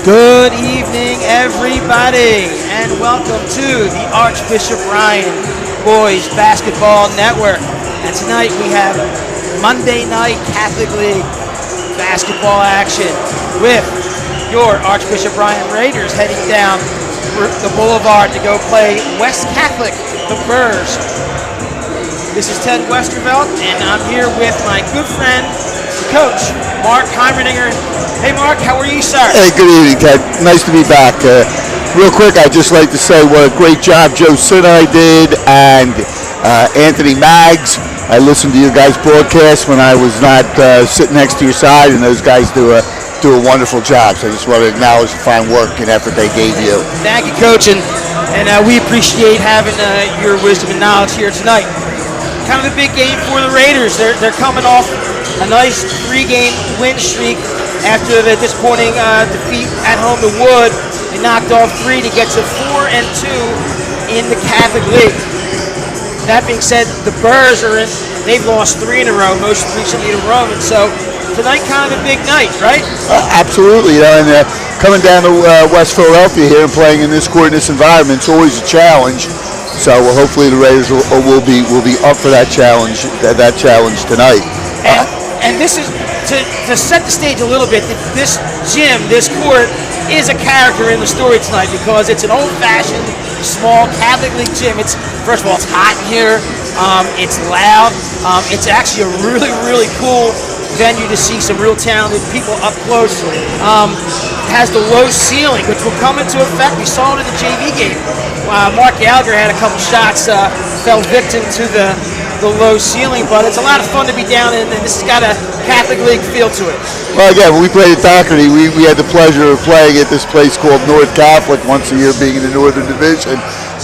Good evening, everybody, and welcome to the Archbishop Ryan Boys Basketball Network. And tonight we have Monday night Catholic League basketball action with your Archbishop Ryan Raiders heading down the boulevard to go play West Catholic, the Burrs. This is Ted Westervelt, and I'm here with my good friend, Coach Mark Heimerdinger. Hey Mark, how are you, sir? Hey, good evening, Ted. Nice to be back. Real quick, I'd just like to say what a great job Joe Sinai did and Anthony Maggs. I listened to your guys' broadcast when I was not sitting next to your side, and those guys do a wonderful job. So I just want to acknowledge the fine work and effort they gave you. Thank you, Coach, and we appreciate having your wisdom and knowledge here tonight. Kind of a big game for the Raiders. They're coming off a nice 3-game win streak after the disappointing defeat at home to Wood. They knocked off 3 to get to 4-2 in the Catholic League. That being said, the Burrs they've lost 3 in a row, most recently to Rome, and so tonight kind of a big night, right? Absolutely, and coming down to West Philadelphia here and playing in this court, in this environment, it's always a challenge. So hopefully the Raiders will be up for that challenge tonight. And this is to set the stage a little bit. This gym, this court, is a character in the story tonight because it's an old-fashioned, small Catholic League gym. First of all, it's hot in here. It's loud. It's actually a really, really cool venue to see some real talented people up close. It has the low ceiling, which will come into effect. We saw it in the JV game. Mark Gallagher had a couple shots, fell victim to the low ceiling, but it's a lot of fun to be down in, and this has got a Catholic League feel to it. Well, again, when we played at Doherty, we had the pleasure of playing at this place called North Catholic once a year, being in the Northern Division.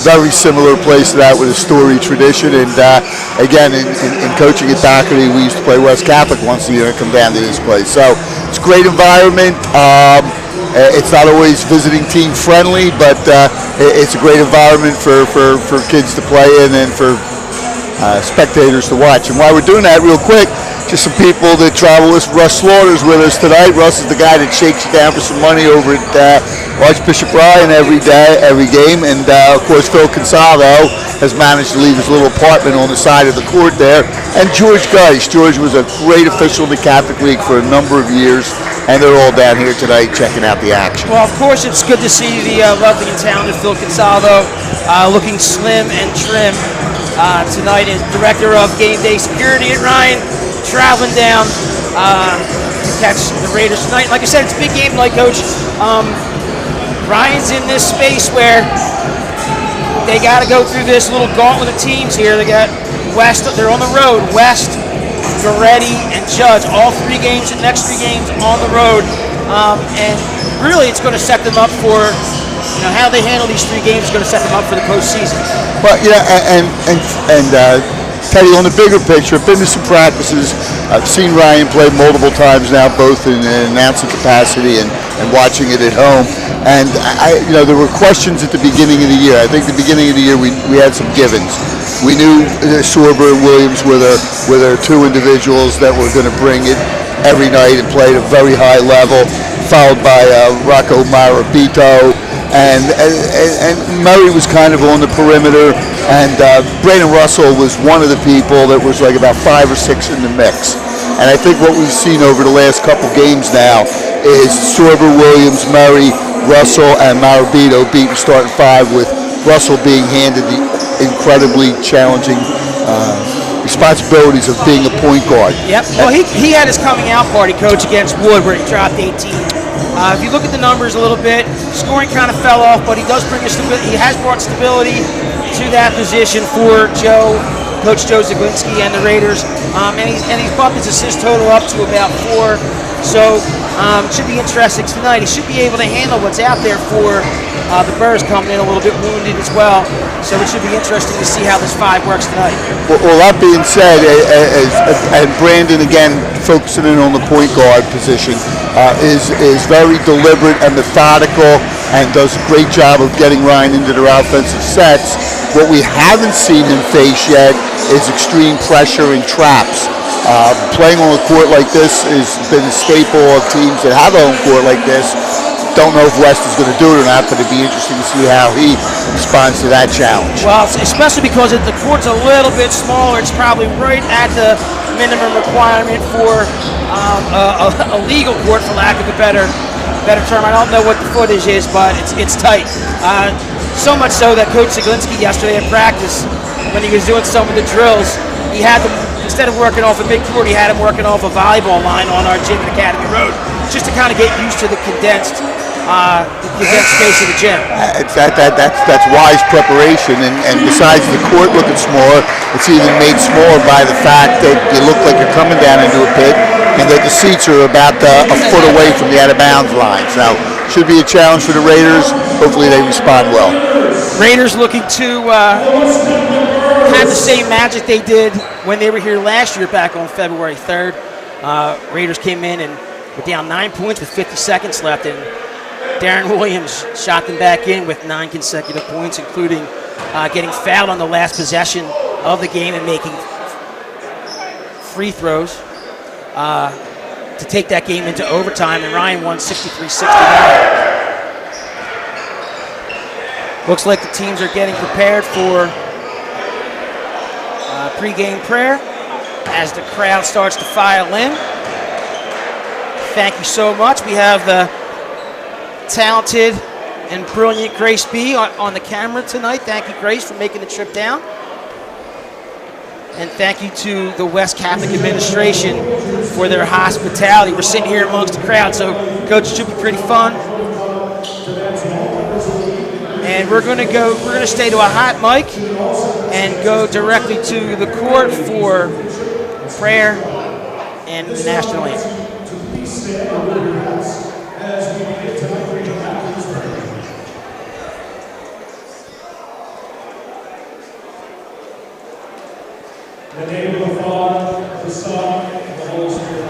Very similar place to that with a storied tradition, and again, in coaching at Doherty, we used to play West Catholic once a year and come down to this place. So it's a great environment. It's not always visiting team friendly, but it's a great environment for kids to play in and for spectators to watch. And while we're doing that, real quick, just some people that travel with Russ Slaughter's with us tonight. Russ is the guy that shakes you down for some money over at Archbishop Ryan every game. And of course, Phil Consalvo has managed to leave his little apartment on the side of the court there. And George Geis. George was a great official in the Catholic League for a number of years. And they're all down here tonight checking out the action. Well, of course, it's good to see the lovely and talented Phil Consalvo looking slim and trim tonight as Director of Game Day Security at Ryan, traveling down to catch the Raiders tonight. Like I said, it's a big game tonight, Coach. Ryan's in this space where they got to go through this little gauntlet of teams here. They got West, they're on the road. West, Goretti, and Judge, all 3 games, the next 3 games on the road. And really, it's going to set them up for, how they handle these 3 games is going to set them up for the postseason. But and Teddy, on the bigger picture, I've been to some practices. I've seen Ryan play multiple times now, both in an announcing capacity and watching it at home. And there were questions at the beginning of the year. I think the beginning of the year we had some givens. We knew Sorber and Williams were their 2 individuals that were going to bring it every night and play at a very high level, followed by Rocco Marabito. And Murray was kind of on the perimeter, and Brandon Russell was one of the people that was like about 5 or 6 in the mix. And I think what we've seen over the last couple games now is Sorber, Williams, Murray, Russell, and Marabito beating starting 5, with Russell being handed the incredibly challenging responsibilities of being a point guard. Yep. Well, he had his coming out party, Coach, against Wood, where he dropped 18. If you look at the numbers a little bit, scoring kind of fell off, but he does bring he has brought stability to that position for Coach Joe Zaglinski and the Raiders, and he's bumped his assist total up to about 4. So it should be interesting tonight. He should be able to handle what's out there for the Burrs coming in a little bit wounded as well. So it should be interesting to see how this 5 works tonight. Well, that being said, and Brandon, again, focusing in on the point guard position, is very deliberate and methodical and does a great job of getting Ryan into their offensive sets. What we haven't seen him face yet is extreme pressure and traps. Playing on a court like this has been a staple of teams that have a home court like this. Don't know if West is going to do it or not, but it'd be interesting to see how he responds to that challenge. Well, especially because the court's a little bit smaller. It's probably right at the minimum requirement for a legal court, for lack of a better term. I don't know what the footage is, but it's tight. So much so that Coach Zaglinski yesterday at practice, when he was doing some of the drills, he had them, instead of working off a big court, he had him working off a volleyball line on our gym at Academy Road, just to kind of get used to the condensed space of the gym. That's wise preparation, and besides the court looking smaller, it's even made smaller by the fact that you look like you're coming down into a pit, and that the seats are about a foot away from the out-of-bounds line. So, should be a challenge for the Raiders. Hopefully they respond well. Raiders looking to have the same magic they did when they were here last year back on February 3rd. Raiders came in and were down 9 points with 50 seconds left, and Darren Williams shot them back in with 9 consecutive points, including getting fouled on the last possession of the game and making free throws to take that game into overtime, and Ryan won 63-69. Looks like the teams are getting prepared for pregame prayer as the crowd starts to file in. Thank you so much. We have the talented and brilliant Grace B on the camera tonight. Thank you, Grace, for making the trip down. And thank you to the West Catholic administration for their hospitality. We're sitting here amongst the crowd, so Coach, it should be pretty fun. And we're going to stay to a hot mic and go directly to the court for prayer and the national anthem. In the name of the Father, the Son, and the Holy Spirit.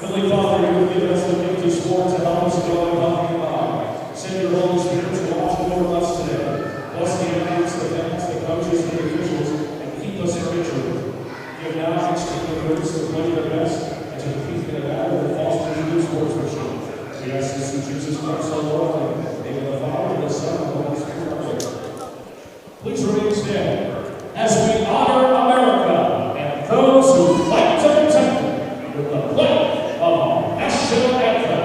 Heavenly Father, you have given us the gift of sport to help us go and help you by. Send your Holy Spirit to watch over us today. Bless the athletes, the fans, the coaches, and the officials, and keep us in victory. Give knowledge to the groups to play their best, and to the people that battle the false good sportsmanship. We ask this in Jesus Christ, our Lord, in the name of the Father, the Son, and the Holy Spirit. Please remain standing as we honor America and those who fight to protect it with the pledge of our national anthem.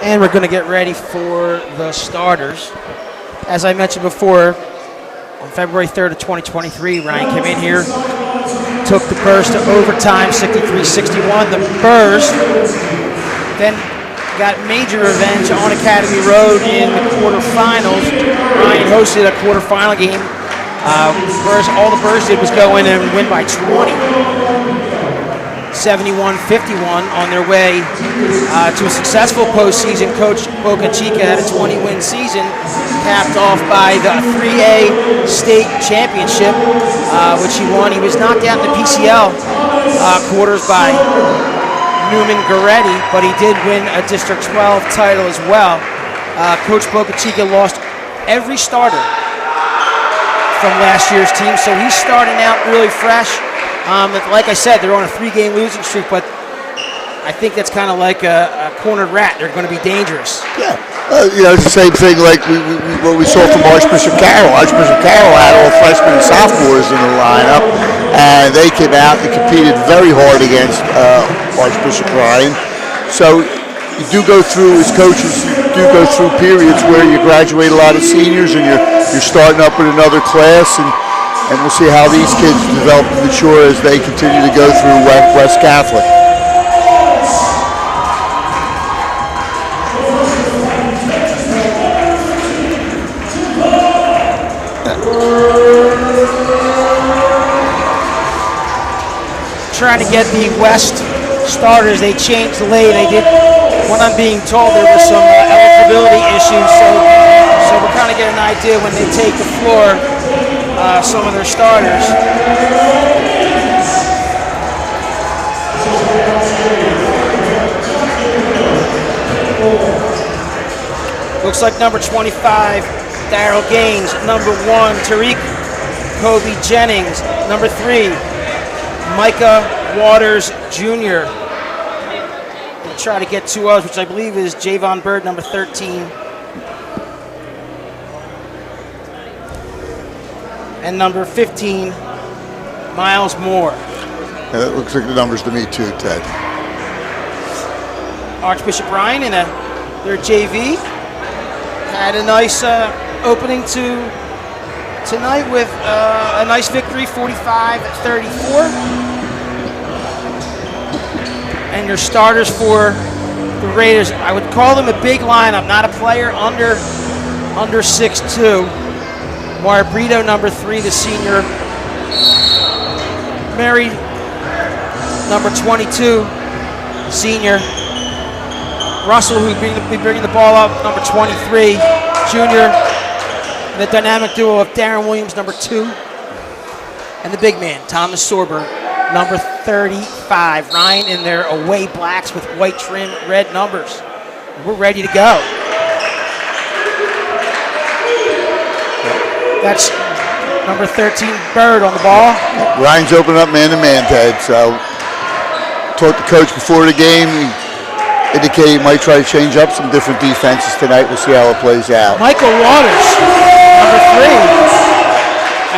And we're going to get ready for the starters. As I mentioned before, on February 3rd of 2023, Ryan came in here, took the Burrs to overtime, 63-61. The Burrs then got major revenge on Academy Road in the quarterfinals. Ryan hosted a quarterfinal game. All the Burrs did was go in and win by 20. 71-51 on their way to a successful postseason. Coach Boca Chica had a 20-win season, capped off by the 3A state championship, which he won. He was knocked out in the PCL quarters by Newman Goretti, but he did win a District 12 title as well. Coach Boca Chica lost every starter from last year's team, so he's starting out really fresh. Like I said, they're on a 3-game losing streak, but I think that's kind of like a cornered rat. They're going to be dangerous. Yeah. It's the same thing like what we saw from Archbishop Carroll. Archbishop Carroll had all freshmen and sophomores in the lineup, and they came out and competed very hard against Archbishop Ryan. So you do go through, as coaches, you do go through periods where you graduate a lot of seniors and you're starting up with another class, and we'll see how these kids develop and mature as they continue to go through West Catholic. Trying to get the West starters. They changed the lane. They did. When I'm being told, there were some eligibility issues, so we're kind of getting an idea when they take the floor, some of their starters. Looks like number 25, Darrell Gaines. Number 1, Tariq Kobe Jennings. Number 3, Micah Waters Jr. We'll try to get 2 others, which I believe is Javon Bird, number 13. And number 15, Miles Moore. Yeah, that looks like the numbers to me too, Ted. Archbishop Ryan in their JV had a nice opening to tonight with a nice victory, 45-34. And your starters for the Raiders, I would call them a big lineup, not a player under 6'2". Marbrito, number 3, the senior. Mary, number 22, senior. Russell, who'll be bringing the ball up, number 23, junior. And the dynamic duo of Darren Williams, number 2. And the big man, Thomas Sorber, number 35. Ryan in their away blacks with white trim, red numbers. We're ready to go. That's number 13, Bird on the ball. Ryan's opening up man-to-man, Ted. So talked to coach before the game. He indicated he might try to change up some different defenses tonight. We'll see how it plays out. Michael Waters, number 3.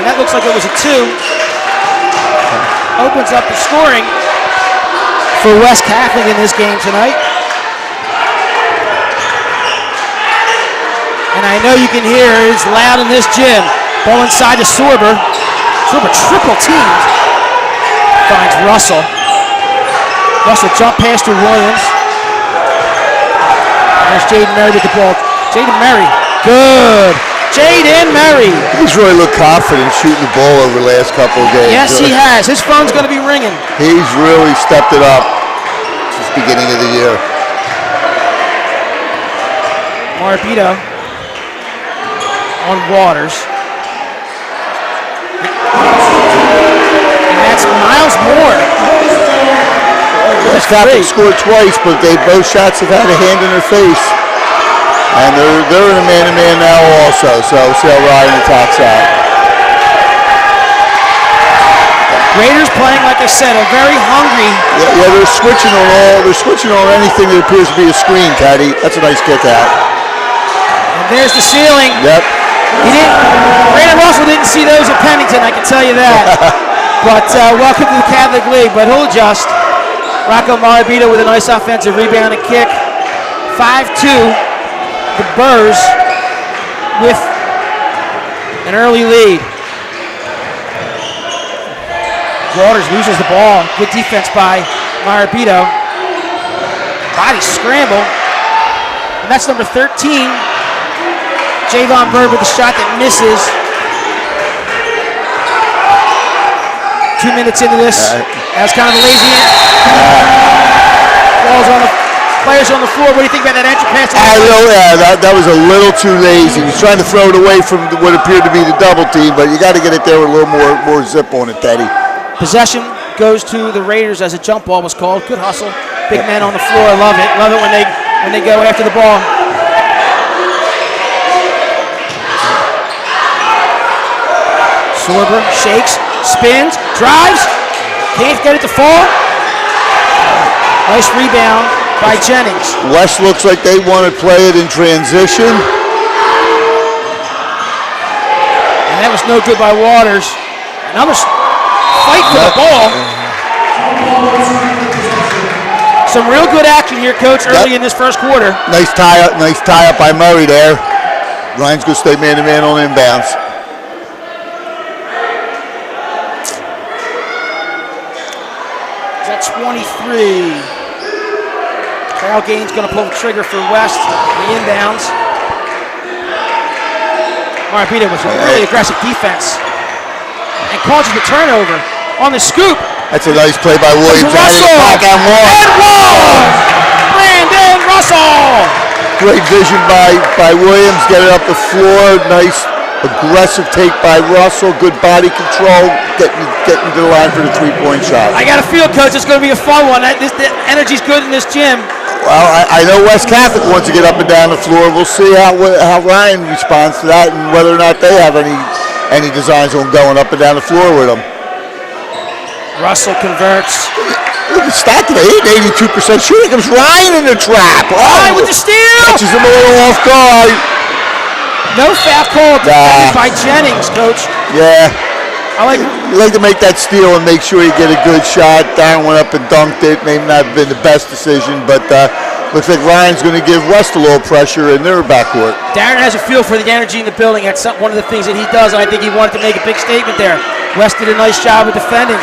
And that looks like it was a 2. Opens up the scoring for West Catholic in this game tonight. And I know you can hear it's loud in this gym. Ball inside to Sorber. Sorber triple teamed. Finds Russell. Russell jump pass to Williams. There's Jaden Murray with the ball. Jaden Murray. Good. Jaden Murray. He's really looked confident shooting the ball over the last couple of games. Yes, he has. His phone's going to be ringing. He's really stepped it up since the beginning of the year. Marabito on Waters. And that's Miles Moore. West Catholic scored twice, but both shots have had a hand in their face. And they're in a man-to-man now also, so we'll see how Ryan attacks that. Raiders playing, like I said, are very hungry. Yeah, they're switching on anything that appears to be a screen, Teddy. That's a nice kick out. And there's the ceiling. Yep. Brandon Russell didn't see those at Pennington, I can tell you that. But welcome to the Catholic League, but he'll adjust. Rocco Marabito with a nice offensive rebound and kick. 5-2, the Burrs with an early lead. Waters loses the ball. Good defense by Marabito. Body scramble. And that's number 13. Javon Bird with a shot that misses. 2 minutes into this. That's kind of a lazy end. Balls on the players on the floor. What do you think about that entry pass? That was a little too lazy. He was trying to throw it away from what appeared to be the double team, but you got to get it there with a little more zip on it, Teddy. Possession goes to the Raiders as a jump ball was called. Good hustle. Big man on the floor. Love it. Love it when they go after the ball. Sorber shakes, spins, drives. Can't get it to fall. Nice rebound by Jennings. West looks like they want to play it in transition. And that was no good by Waters. Another fight for the ball. Some real good action here, Coach, early in this first quarter. Nice tie up by Murray there. Ryan's going to stay man-to-man on inbounds. That's 23. Kyle Gaines going to pull the trigger for West on the inbounds. All right, beat it with a really aggressive defense. And causes the turnover on the scoop. That's a nice play by Williams. Russell! And one! Brandon Russell! Great vision by Williams. Get it up the floor. Nice aggressive take by Russell. Good body control. Getting to the line for the three-point shot. I got a feel, Coach, it's going to be a fun one. The energy's good in this gym. Well, I know West Catholic wants to get up and down the floor. We'll see how Ryan responds to that and whether or not they have any designs on going up and down the floor with them. Russell converts. Look at the stat today, 82% shooting. Comes Ryan in the trap. Ryan with the steal. Catches him a little off guard. No foul call defended by Jennings, Coach. Yeah. You like to make that steal and make sure you get a good shot. Darren went up and dunked it. Maybe not been the best decision, but looks like Ryan's going to give West a little pressure in their backcourt. Darren has a feel for the energy in the building. That's one of the things that he does, and I think he wanted to make a big statement there. West did a nice job of defending.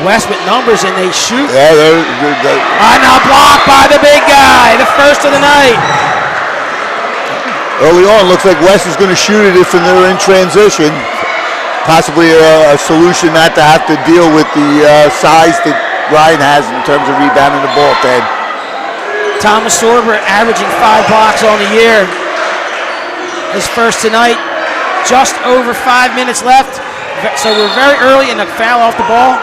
West with numbers, and they shoot. Yeah, they're now blocked by the big guy, the first of the night. Early on, looks like West is going to shoot it if they're in transition. Possibly a solution not to have to deal with the size that Ryan has in terms of rebounding the ball, Ted. Thomas Sorber averaging 5 blocks on the year. His first tonight, just over 5 minutes left. So we're very early in a foul off the ball.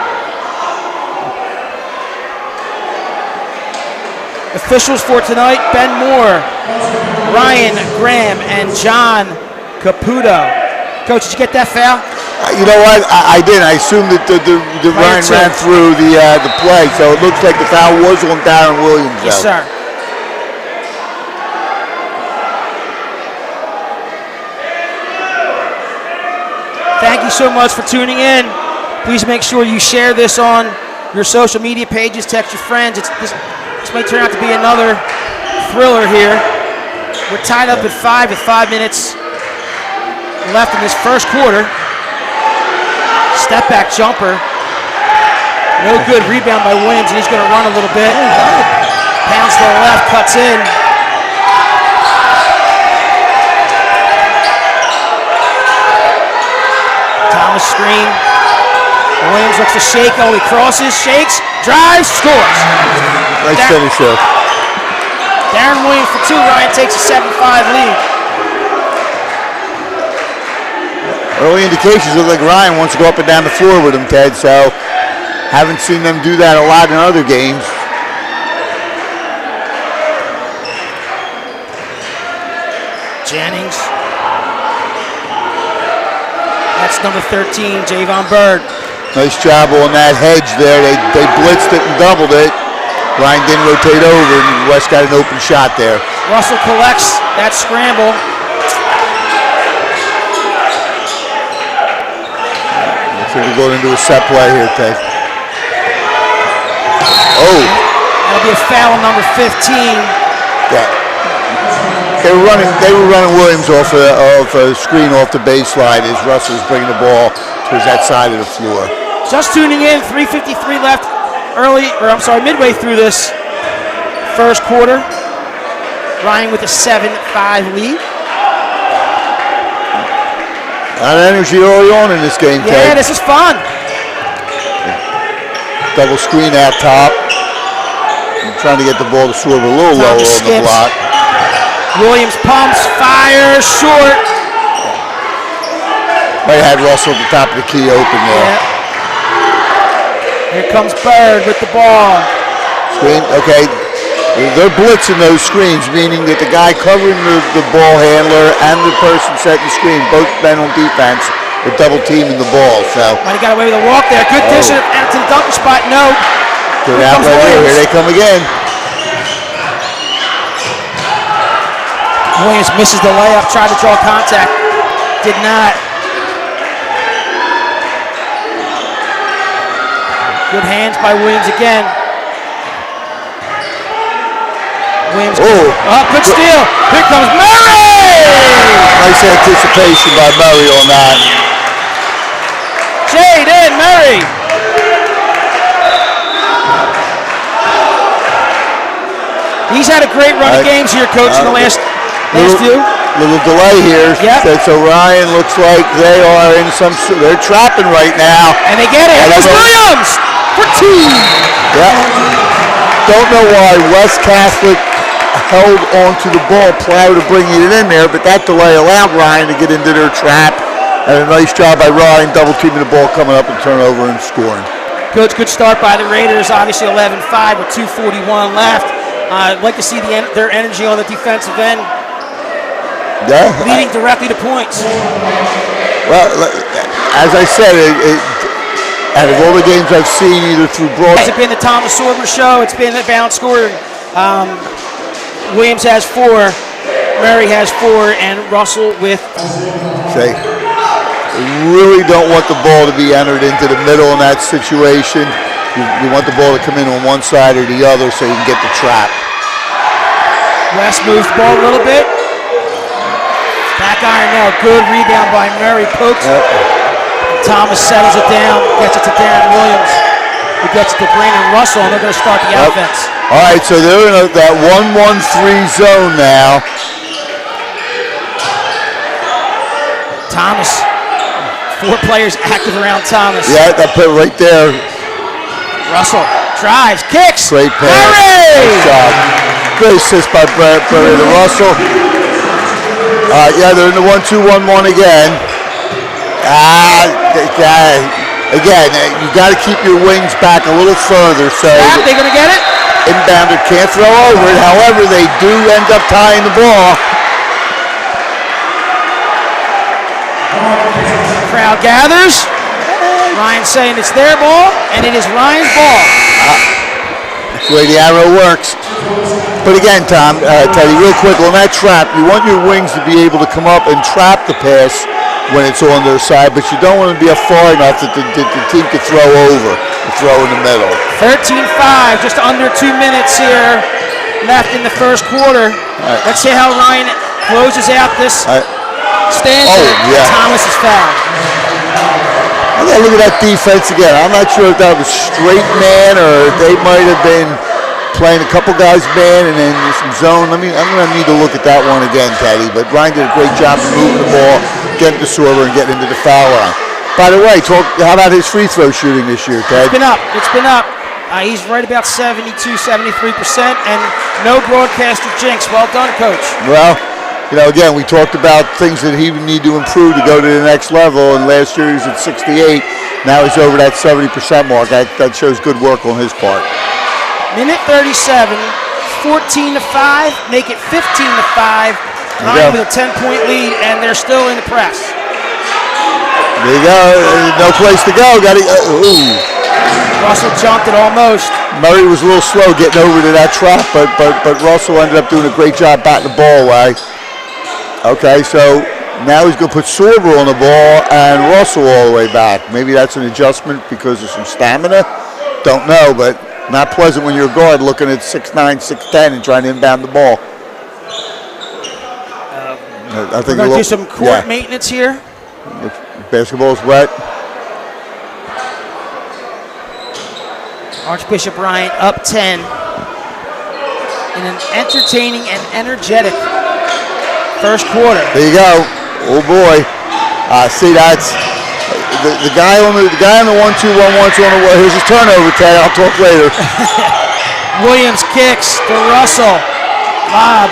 Officials for tonight, Ben Moore, Ryan Graham, and John Caputo. Coach, did you get that foul? You know what? I did. I assumed that the Ryan ran through the play, so it looks like the foul was on Darren Williams. Yes, sir. Thank you so much for tuning in. Please make sure you share this on your social media pages, text your friends. This may turn out to be another thriller here. We're tied up at 5 with 5 minutes left in this first quarter. Step back jumper. No good. Rebound by Williams, and he's going to run a little bit. Pounds to the left, cuts in. Thomas screen. Williams looks to shake. Oh, he crosses, shakes, drives, scores. Nice finish there. Darren Williams for 2. Ryan takes a 7-5 lead. Early indications look like Ryan wants to go up and down the floor with him, Ted, so haven't seen them do that a lot in other games. Jennings. That's number 13, Javon Bird. Nice job on that hedge there. They blitzed it and doubled it. Ryan didn't rotate over, and West got an open shot there. Russell collects that scramble. Looks like we're going into a set play here, Ted. Oh. That'll be a foul on number 15. Yeah. They were running Williams off a screen off the baseline as Russell was bringing the ball towards that side of the floor. Just tuning in, 3:53 left. Midway through this first quarter. Ryan with a 7-5 lead. A lot of energy early on in this game, Ted. Yeah, this is fun. Double screen out top. I'm trying to get the ball to swerve a little lower on the block. Williams pumps, fires, short. They had Russell at the top of the key open there. Yeah. Here comes Bird with the ball. Screen, okay. They're blitzing those screens, meaning that the guy covering the ball handler and the person setting the screen, both men on defense, double teaming the ball. So Might have got away with a walk there. Good dish to the dunker spot. No. good outlet here. Here they come again. Williams misses the layup. Tried to draw contact. Did not. Good hands by Williams again. Williams. Good steal. Here comes Murray! Nice anticipation by Murray on that. Jaden Murray. He's had a great run of games here, Coach, in the last few. Little delay here. Yep. So Ryan looks like they are in they're trapping right now. And they get it. Here's Williams for two. Yeah. Don't know why West Catholic held onto the ball prior to bringing it in there, but that delay allowed Ryan to get into their trap. And a nice job by Ryan, double teaming the ball, coming up and turnover and scoring. Good start by the Raiders. Obviously 11-5 with 2:41 left. I'd like to see their energy on the defensive end. Yeah. Leading directly to points. Well, as I said, out of all the games I've seen, either through broad... It's been the Thomas Sorber show. It's been the balanced scoring. Williams has 4, Murray has 4, and Russell with... Say, really don't want the ball to be entered into the middle in that situation. You want the ball to come in on one side or the other so you can get the trap. West moves the ball a little bit. Back iron now. Good rebound by Murray. Pokes. Yep. Thomas settles it down. Gets it to Darren Williams. Who gets it to Brandon Russell, and they're going to start the offense. All right, so they're in that 1-1-3 zone now. Thomas. 4 players active around Thomas. Yeah, that put right there. Russell drives, kicks. Great pass. Murray! Nice job. Great assist by Brandon Russell. Yeah, they're in the 1-2-1-1 again. Again, you got to keep your wings back a little further. So they're going to get it. Inbounder can't throw over it. However, they do end up tying the ball. Crowd gathers. Ryan saying it's their ball, and it is Ryan's ball. That's the way the arrow works. But again, Tom, Teddy, real quick, on that trap, you want your wings to be able to come up and trap the pass when it's on their side, but you don't want to be far enough that the team could throw over or throw in the middle. 13-5, just under 2 minutes here left in the first quarter. Right. Let's see how Ryan closes out this stanza. Thomas is fouled. I gotta look at that defense again. I'm not sure if that was straight man or they might have been playing a couple guys man and then some zone. I'm gonna need to look at that one again, Teddy. But Ryan did a great job of moving the ball, getting to Sorber and getting into the foul line. By the way, how about his free throw shooting this year, Ted? It's been up. He's right about 72, 73%, and no broadcaster jinx. Well done, Coach. Well, again, we talked about things that he would need to improve to go to the next level, and last year he was at 68. Now he's over that 70% mark. That shows good work on his part. Minute 37, 14-5, make it 15-5. Ryan with a 10-point lead, and they're still in the press. There you go. No place to go. Russell jumped it almost. Murray was a little slow getting over to that trap, but Russell ended up doing a great job batting the ball away. Okay, so now he's going to put Sorber on the ball and Russell all the way back. Maybe that's an adjustment because of some stamina. Don't know, but not pleasant when you're a guard looking at 6'9", 6'10", and trying to inbound the ball. I think we're going to do some court maintenance here. Basketball's wet. Archbishop Ryan up 10 in an entertaining and energetic first quarter. There you go. Oh boy. See, that's the guy on the 1-2-1-1. Here's his turnover, Ted. I'll talk later. Williams kicks to Russell. Lob.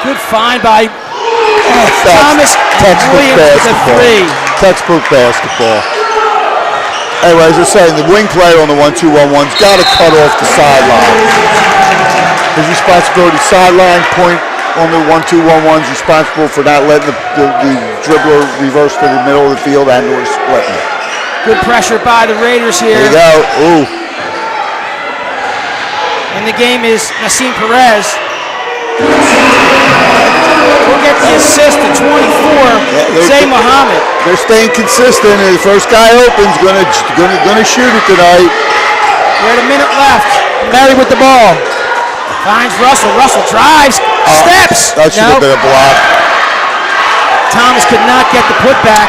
Good find by Thomas and Williams with a 3. Textbook basketball. Anyway, as I was saying, the wing player on the 1-2-1-1's got to cut off the sideline. His responsibility, sideline, point on the 1-2-1-1s, responsible for not letting the dribbler reverse to the middle of the field and or splitting. Good pressure by the Raiders here. There you go. Ooh. And the game is Nassim Perez. We'll get the assist to 24, Zay Muhammad. They're staying consistent. The first guy opens, gonna shoot it tonight. We're at a minute left. Mary with the ball. Finds Russell. Russell drives, steps. That should have been a block. Thomas could not get the putback.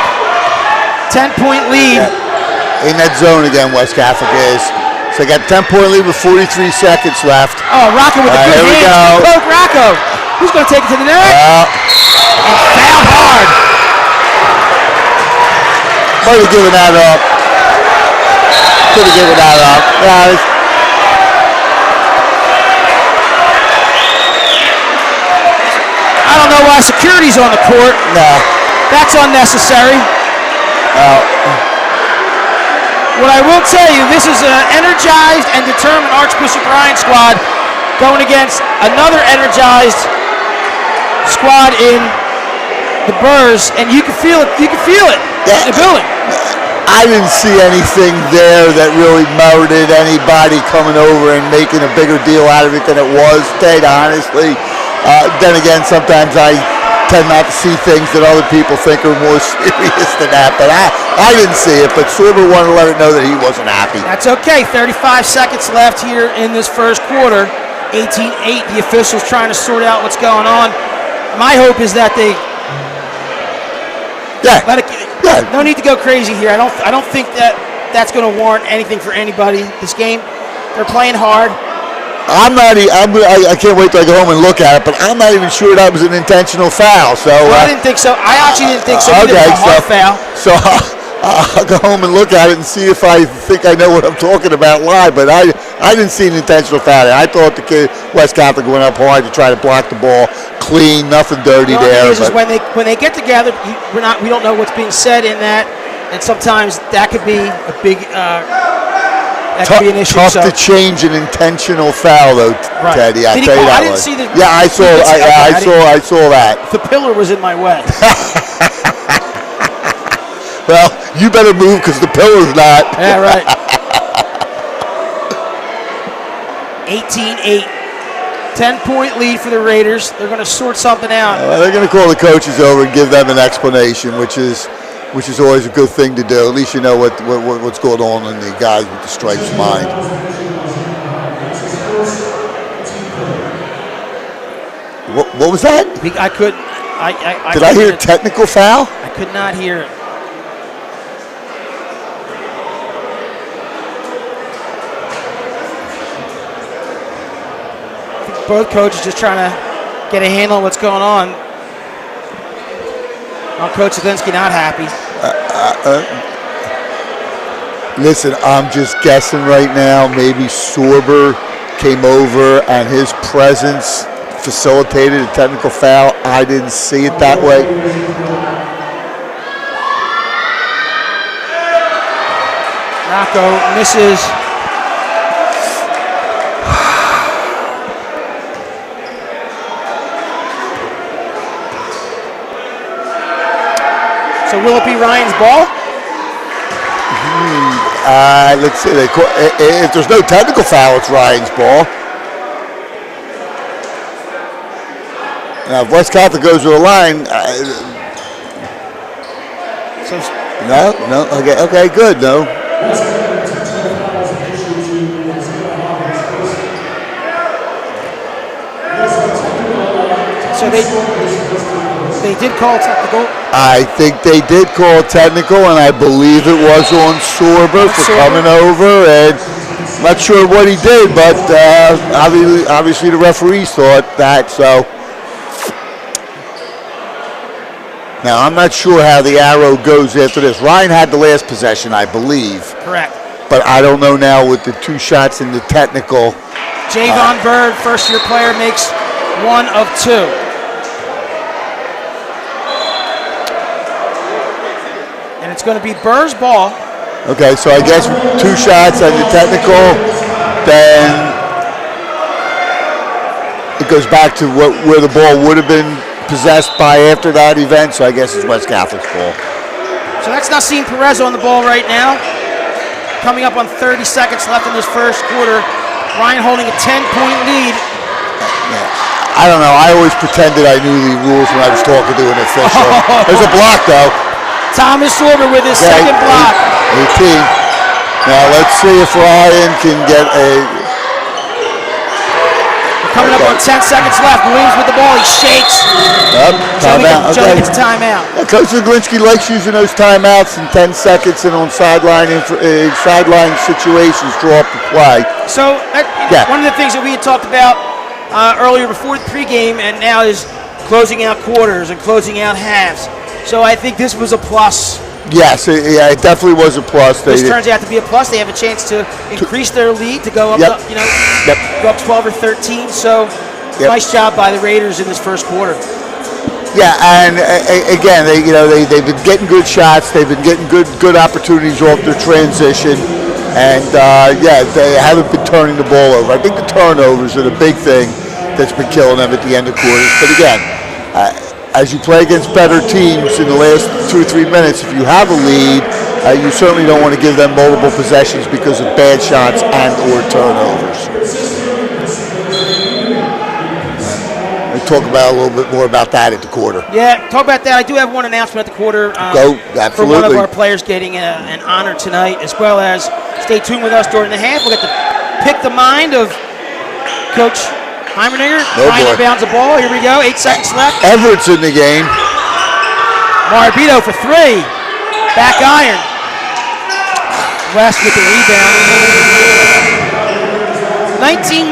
10-point lead. Yeah. In that zone again, West Catholic is. So they got a 10-point lead with 43 seconds left. Oh, Rocco with the good hands. Here we go. Coach Rocco. Who's going to take it to the net? And foul hard. Might have given that up. Could have given that up. I don't know why security's on the court. No. That's unnecessary. What I will tell you, this is an energized and determined Archbishop Ryan squad going against another energized squad in the Burrs, and you can feel it. You can feel it in the building. I didn't see anything there that really merited anybody coming over and making a bigger deal out of it than it was, Ted, honestly. Then again, sometimes I tend not to see things that other people think are more serious than that, but I didn't see it, but Sorber wanted to let it know that he wasn't happy. That's okay. 35 seconds left here in this first quarter. 18-8, the officials trying to sort out what's going on. My hope is that they let it. No need to go crazy here. I don't think that's going to warrant anything for anybody. This game, they're playing hard. I can't wait till I go home and look at it, but I'm not even sure that was an intentional foul. So I didn't think so. I actually didn't think so. Okay, it was a hard foul. So I'll go home and look at it and see if I think I know what I'm talking about live. But I didn't see an intentional foul. I thought the kid West Catholic went up hard to try to block the ball, clean, nothing dirty there. Is when they get together, we don't know what's being said in that, and sometimes that could be a big. That could be an issue. Tough to change an intentional foul, though, right. Teddy. I tell you that. I didn't see the. Yeah, I saw that. The pillar was in my way. Well, you better move because the pillar's not. Yeah, right. 18-8. 10-point lead for the Raiders. They're going to sort something out. They're going to call the coaches over and give them an explanation, which is always a good thing to do. At least you know what's going on in the guys with the stripes mind. What was that? I couldn't. Did I hear technical foul? I could not hear it. I think both coaches just trying to get a handle on what's going on. Coach Zelinsky not happy. Listen, I'm just guessing right now. Maybe Sorber came over and his presence facilitated a technical foul. I didn't see it that way. Rocco misses. So will it be Ryan's ball? Let's see. If there's no technical foul, it's Ryan's ball. Now, if West Catholic goes to the line, no. Okay, good. No. So they did call technical. I think they did call technical, and I believe it was on Sorber for coming over. And I'm not sure what he did, but obviously the referees thought that. So now I'm not sure how the arrow goes after this. Ryan had the last possession, I believe. Correct. But I don't know now with the two shots in the technical. Javon Bird, first-year player, makes 1 of 2. And it's going to be Burr's ball. Okay, so I guess 2 shots and the technical, then it goes back to where the ball would have been possessed by after that event, so I guess it's West Catholic's ball. So that's Nassim Perez on the ball right now. Coming up on 30 seconds left in this first quarter. Ryan holding a 10-point lead. Yeah. I don't know. I always pretended I knew the rules when I was talking to an official. There's a block, though. Thomas Sorber with his second block. 18. Now let's see if Ryan can get a... Coming up on 10 seconds left. Williams with the ball. He shakes. Joey gets a timeout. Yeah, Coach Zaglinski likes using those timeouts in 10 seconds and on sideline situations draw up the play. So one of the things that we had talked about earlier before the pregame and now is closing out quarters and closing out halves. So I think this was a plus. Yes, it definitely was a plus. This turns out to be a plus. They have a chance to increase their lead to go up, go up 12 or 13. So nice job by the Raiders in this first quarter. Yeah, and again, they've been getting good shots. They've been getting good opportunities off their transition, and they haven't been turning the ball over. I think the turnovers are the big thing that's been killing them at the end of quarters. But again, as you play against better teams in the last 2 or 3 minutes, if you have a lead, you certainly don't want to give them multiple possessions because of bad shots and or turnovers. We'll talk about a little bit more about that at the quarter. Yeah, talk about that. I do have one announcement at the quarter. Absolutely. For one of our players getting an honor tonight, as well as stay tuned with us during the half. We'll get to pick the mind of Coach Heimerdinger. Ryan inbounds the ball. Here we go. 8 seconds left. Everett's in the game. Marabito for 3. Back iron. West with the rebound. 19-9.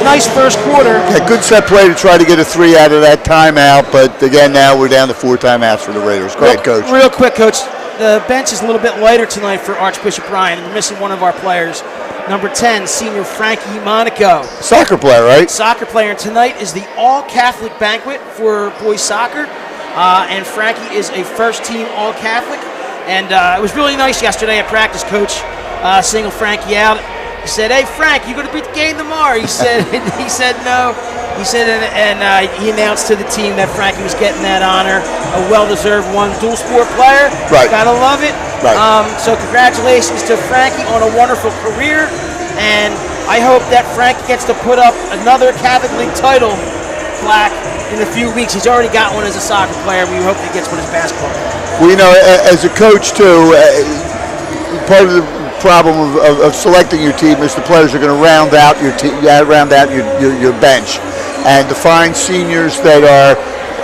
Nice first quarter. Yeah, good set play to try to get a 3 out of that timeout, but again, now we're down to 4 timeouts for the Raiders. Go ahead, Coach. Real quick, Coach. The bench is a little bit lighter tonight for Archbishop Ryan. We're missing one of our players. Number 10, senior Frankie Monaco. Soccer player, right? Soccer player. And tonight is the all-Catholic banquet for boys soccer. And Frankie is a first-team all-Catholic. And it was really nice yesterday at practice, Coach, single Frankie out. He said, "Hey, Frank, you going to beat the game tomorrow?" He said, no. He said, and he announced to the team that Frankie was getting that honor, a well-deserved one, dual sport player. Right. Gotta love it. Right. So congratulations to Frankie on a wonderful career, and I hope that Frankie gets to put up another Catholic League title plaque in a few weeks. He's already got one as a soccer player. We hope he gets one as basketball. Well, as a coach too, part of the problem of selecting your team is the players are going to round out your bench, and to find seniors that are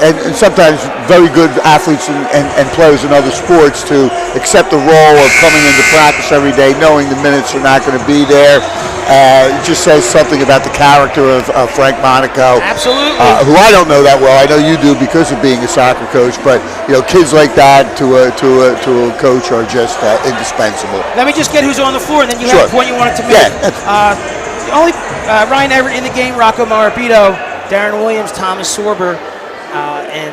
and sometimes very good athletes and players in other sports to accept the role of coming into practice every day knowing the minutes are not going to be there. It just says something about the character of Frank Monaco. Absolutely. Who I don't know that well. I know you do because of being a soccer coach, but kids like that to a coach are just indispensable. Let me just get who's on the floor, and then you have a point you wanted to make. Yeah. Only Ryan Everett in the game, Rocco Marabito, Darren Williams, Thomas Sorber, and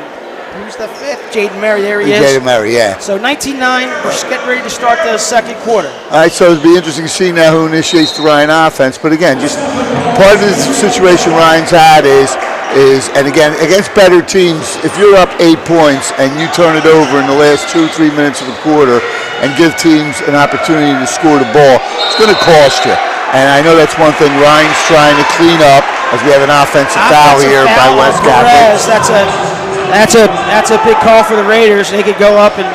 who's the fifth? Jaden Murray. There he is. Jaden Murray, yeah. So 19-9. We're just getting ready to start the second quarter. All right, so it'll be interesting to see now who initiates the Ryan offense. But again, just part of the situation Ryan's had is, and again, against better teams, if you're up 8 points and you turn it over in the last 2-3 minutes of the quarter and give teams an opportunity to score the ball, it's going to cost you. And I know that's one thing Ryan's trying to clean up as we have an offensive foul here by West Catholic. That's a big call for the Raiders. They could go up and.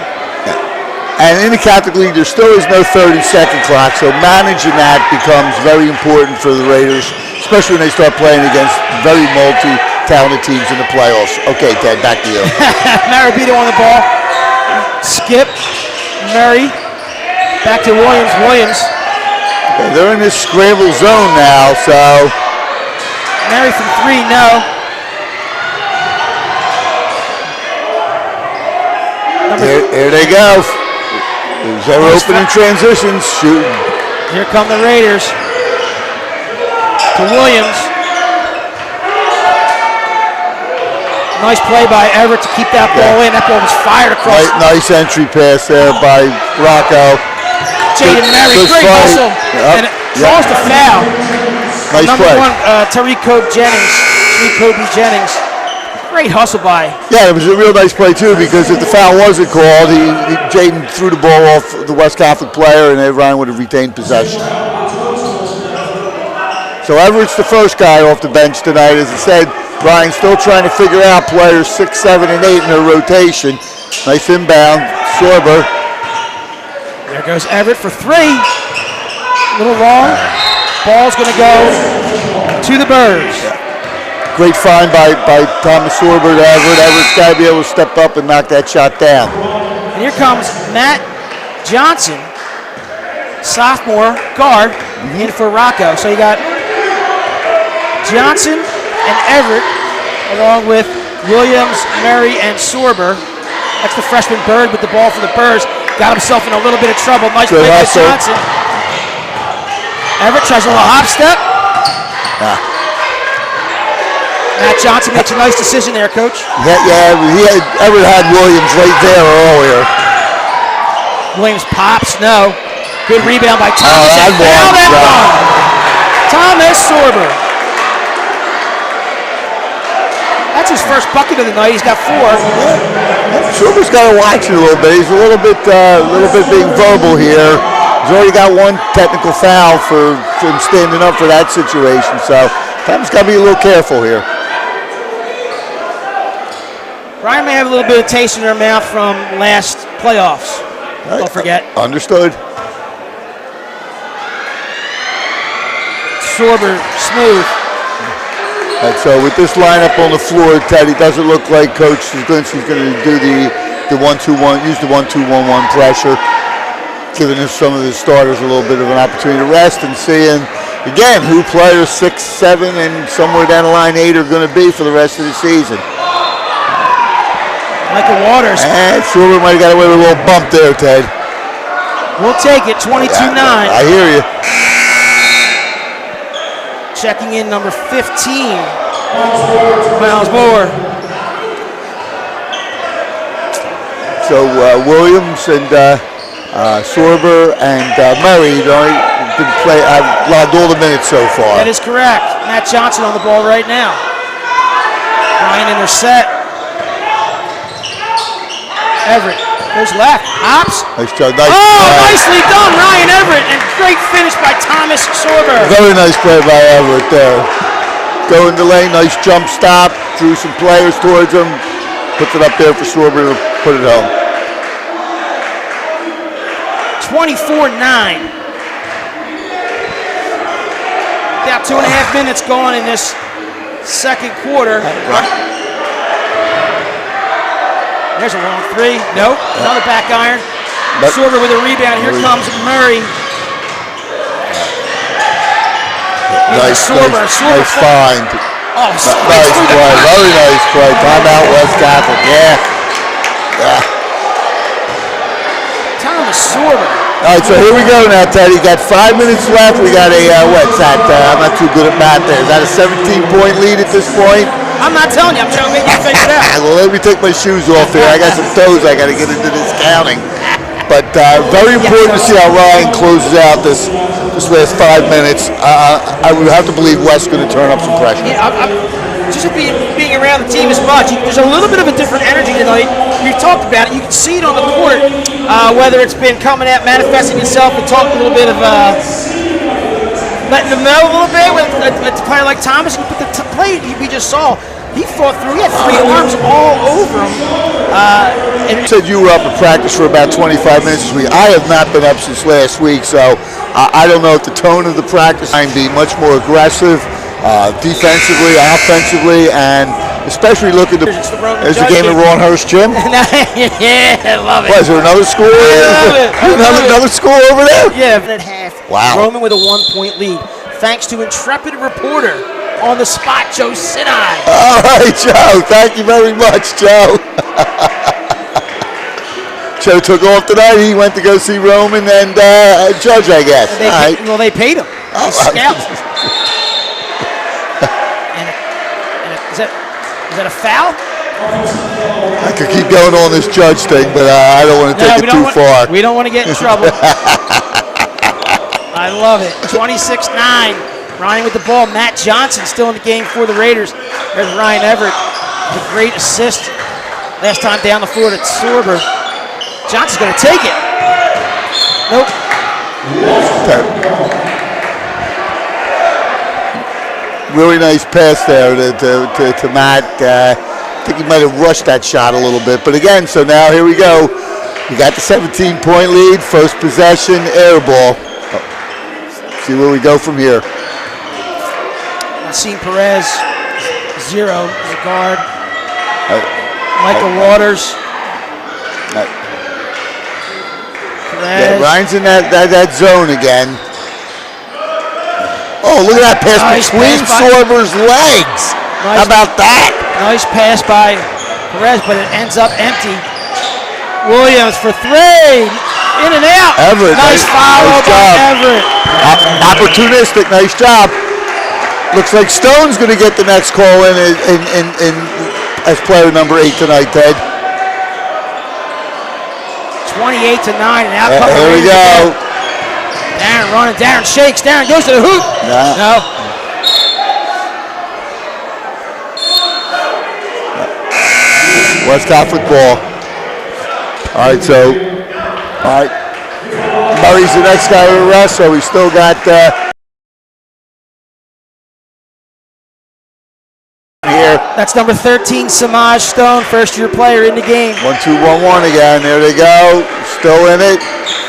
And in the Catholic League, there still is no 30-second clock, so managing that becomes very important for the Raiders, especially when they start playing against very multi-talented teams in the playoffs. Okay, Ted, back to you. Marabito on the ball. Skip. Murray. Back to Williams. Okay, they're in this scramble zone now, so. Murray from 3, no. Here they go. There's their opening transitions. Shooting. Here come the Raiders. To Williams. Nice play by Everett to keep that ball in. That ball was fired across. Nice entry pass there by Rocco. Jaden Murray, great hustle. And draws the foul. Nice Number play. 1, Tariq Cope Jennings, Anthony Kobe Jennings. Great hustle by. Yeah, it was a real nice play too, because if the foul wasn't called, Jaden threw the ball off the West Catholic player, and Ryan would have retained possession. So Everett's the first guy off the bench tonight. As I said, Ryan's still trying to figure out players 6, 7, and 8 in their rotation. Nice inbound, Sorber. There goes Everett for 3. A little long. Ball's going to go to the Birds. Great find by Thomas Sorber to Everett. Everett's got to be able to step up and knock that shot down. And here comes Matt Johnson, sophomore guard, in for Rocco. So you got Johnson and Everett, along with Williams, Murray, and Sorber. That's the freshman Bird with the ball for the Birds. Got himself in a little bit of trouble. Nice play by Johnson. Everett tries a little hop step. Matt Johnson makes a nice decision there, Coach. Everett had Williams right there earlier. Williams pops, no. Good rebound by Thomas. Thomas Sorber. That's his first bucket of the night. He's got 4. Sorber's got to watch it a little bit. He's a little bit being verbal here. He's already got 1 technical foul for him standing up for that situation. So Tom's got to be a little careful here. Ryan may have a little bit of taste in their mouth from last playoffs. Don't forget. Understood. Sorber, smooth. And so with this lineup on the floor, Ted, it doesn't look like Coach Glincy's going to do the 1-2-1, use the 1-2-1-1 pressure, giving some of the starters a little bit of an opportunity to rest and seeing, again, who players 6, 7, and somewhere down the line 8 are going to be for the rest of the season. Michael Waters. And Sorber might have got away with a little bump there, Ted. We'll take it, 22-9. I hear you. Checking in number 15, Miles Moore. So Williams and Sorber and Murray have logged all the minutes so far. That is correct. Matt Johnson on the ball right now. Ryan in their set. Everett goes left. Hops. Nice job. Nicely done, Ryan Everett, and great finish by Thomas Sorber. Very nice play by Everett there. Go in the lane, nice jump stop, drew some players towards him, puts it up there for Sorber to put it home. 24-9. About 2.5 minutes gone in this second quarter. There's a long 3. Nope. Another back iron. Sorber with a rebound. Here comes Murray. Nice find. Oh, nice play. Very nice play. Timeout West Catholic. Yeah. Thomas Sorber. All right, so here we go now, Teddy. Got 5 minutes left. We got a, what's that? I'm not too good at math there. Is that a 17-point lead at this point? I'm not telling you. I'm trying to make you figure it out. Well, let me take my shoes off here. I got some toes I got to get into this counting. But very important to see how Ryan closes out this last 5 minutes. I would have to believe West's going to turn up some pressure. Yeah, just being around the team as much, there's a little bit of a different energy tonight. We've talked about it. You can see it on the court, whether it's been coming out, manifesting itself, and talking a little bit of letting them know a little bit with a player like Thomas. But the play we just saw, he fought through. He had 3 arms all over him. You said you were up at practice for about 25 minutes this week. I have not been up since last week, so I don't know if the tone of the practice might be much more aggressive, defensively, offensively, and especially looking to. There's the game at Ronhurst Gym. Yeah, I love it. Is there another school? Another school over there? Yeah, at half. Wow. Roman with a 1-point lead, thanks to intrepid reporter on the spot, Joe Sinai. All right, Joe. Thank you very much, Joe. Joe took off tonight. He went to go see Roman and Judge, I guess. They paid him. They scouted. Is that a foul? I could keep going on this Judge thing, but I don't want to take it too far. We don't want to get in trouble. I love it. 26-9. Ryan with the ball. Matt Johnson still in the game for the Raiders. There's Ryan Everett. A great assist last time down the floor to Sorber. Johnson's going to take it. Nope. Really nice pass there to Matt. I think he might have rushed that shot a little bit. But again, so now here we go. You got the 17-point lead. First possession, air ball. See where we go from here. Nassim Perez, 0 as a guard. Michael Waters. Yeah, Ryan's in that zone again. Oh, look at that pass between Sorber's legs. How about that? Nice pass by Perez, but it ends up empty. Williams for 3. In and out. Everett. Nice follow by Everett. Opportunistic. Nice job. Looks like Stone's going to get the next call in as player number 8 tonight, Ted. 28-9, and out comes Here we go. Darren running. Darren shakes. Darren goes to the hoop. No. West Catholic ball. All right. Murray's the next guy to arrest, so we still got here. That's number 13, Samaj Stone, first-year player in the game. 1-2-1-1 again. There they go. Still in it.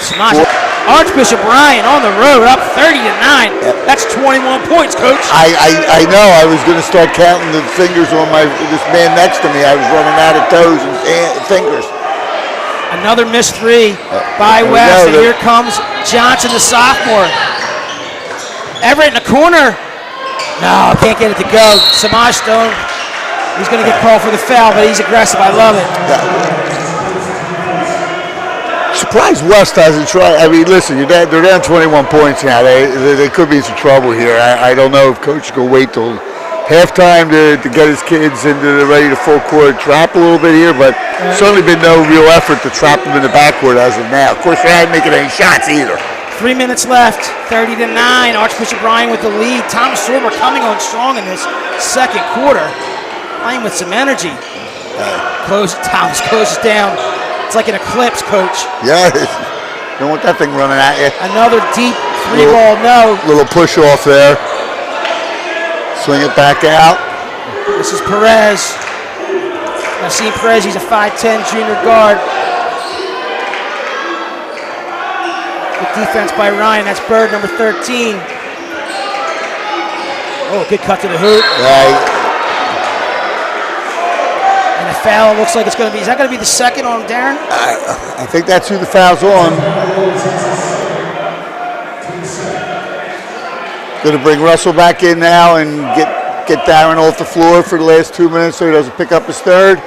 Samaj. Archbishop Ryan on the road, up 30-9. That's 21 points, Coach. I know. I was going to start counting the fingers on this man next to me. I was running out of toes and fingers. Another missed 3 by West, and here comes Johnson, the sophomore. Everett in the corner. No, can't get it to go. Samaj Stone, he's going to get called for the foul, but he's aggressive. I love it. Surprised West hasn't tried. I mean, listen, they're down 21 points now. They could be in some trouble here. I don't know if Coach is going to wait till halftime to get his kids ready to full court trap a little bit here, but certainly been no real effort to trap them in the backcourt as of now. Of course, they haven't making any shots either. 3 minutes left, 30-9. Archbishop Ryan with the lead. Thomas Sorber coming on strong in this second quarter, playing with some energy. Thomas closes down. It's like an eclipse, Coach. Yeah, don't want that thing running at you. Another deep 3-ball no. Little push off there. Swing it back out. This is Perez. Nassim Perez, he's a 5'10 junior guard. Good defense by Ryan. That's Bird, number 13. Oh, good cut to the hoop. And a foul looks like it's going to be. Is that going to be the second on Darren? I think that's who the foul's on. Going to bring Russell back in now and get Darren off the floor for the last 2 minutes so he doesn't pick up his third.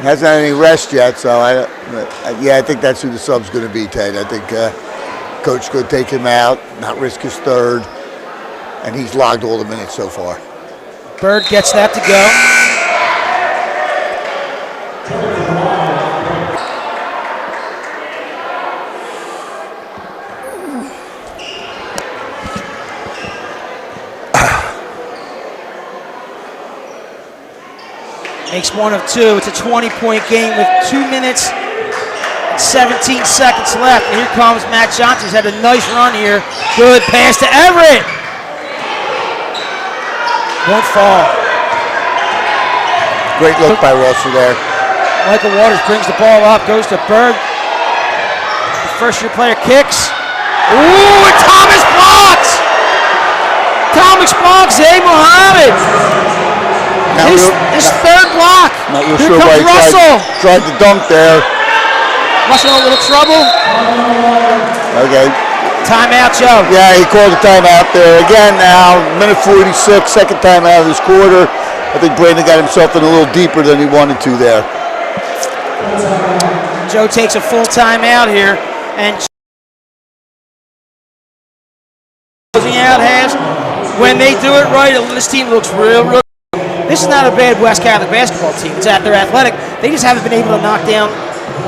Hasn't had any rest yet, so I think that's who the sub's going to be, Ted. I think Coach could take him out, not risk his third, and he's logged all the minutes so far. Bird gets that to go. Makes 1 of 2. It's a 20-point game with 2 minutes and 17 seconds left. And here comes Matt Johnson. He's had a nice run here. Good pass to Everett. Won't fall. Great look by Russell there. Michael Waters brings the ball up, goes to Bird. The first-year player kicks. Ooh, and Thomas blocks! Thomas blocks Zay Mohammed. His third block. Not real Here sure comes why Russell. Tried to dunk there. Russell in a little trouble. Okay. Timeout, Joe. Yeah, he called a timeout there. Again now, minute 46, second timeout of this quarter. I think Brandon got himself in a little deeper than he wanted to there. Joe takes a full timeout here. And closing out halves. When they do it right, this team looks real. This is not a bad West Catholic basketball team. They're athletic. They just haven't been able to knock down.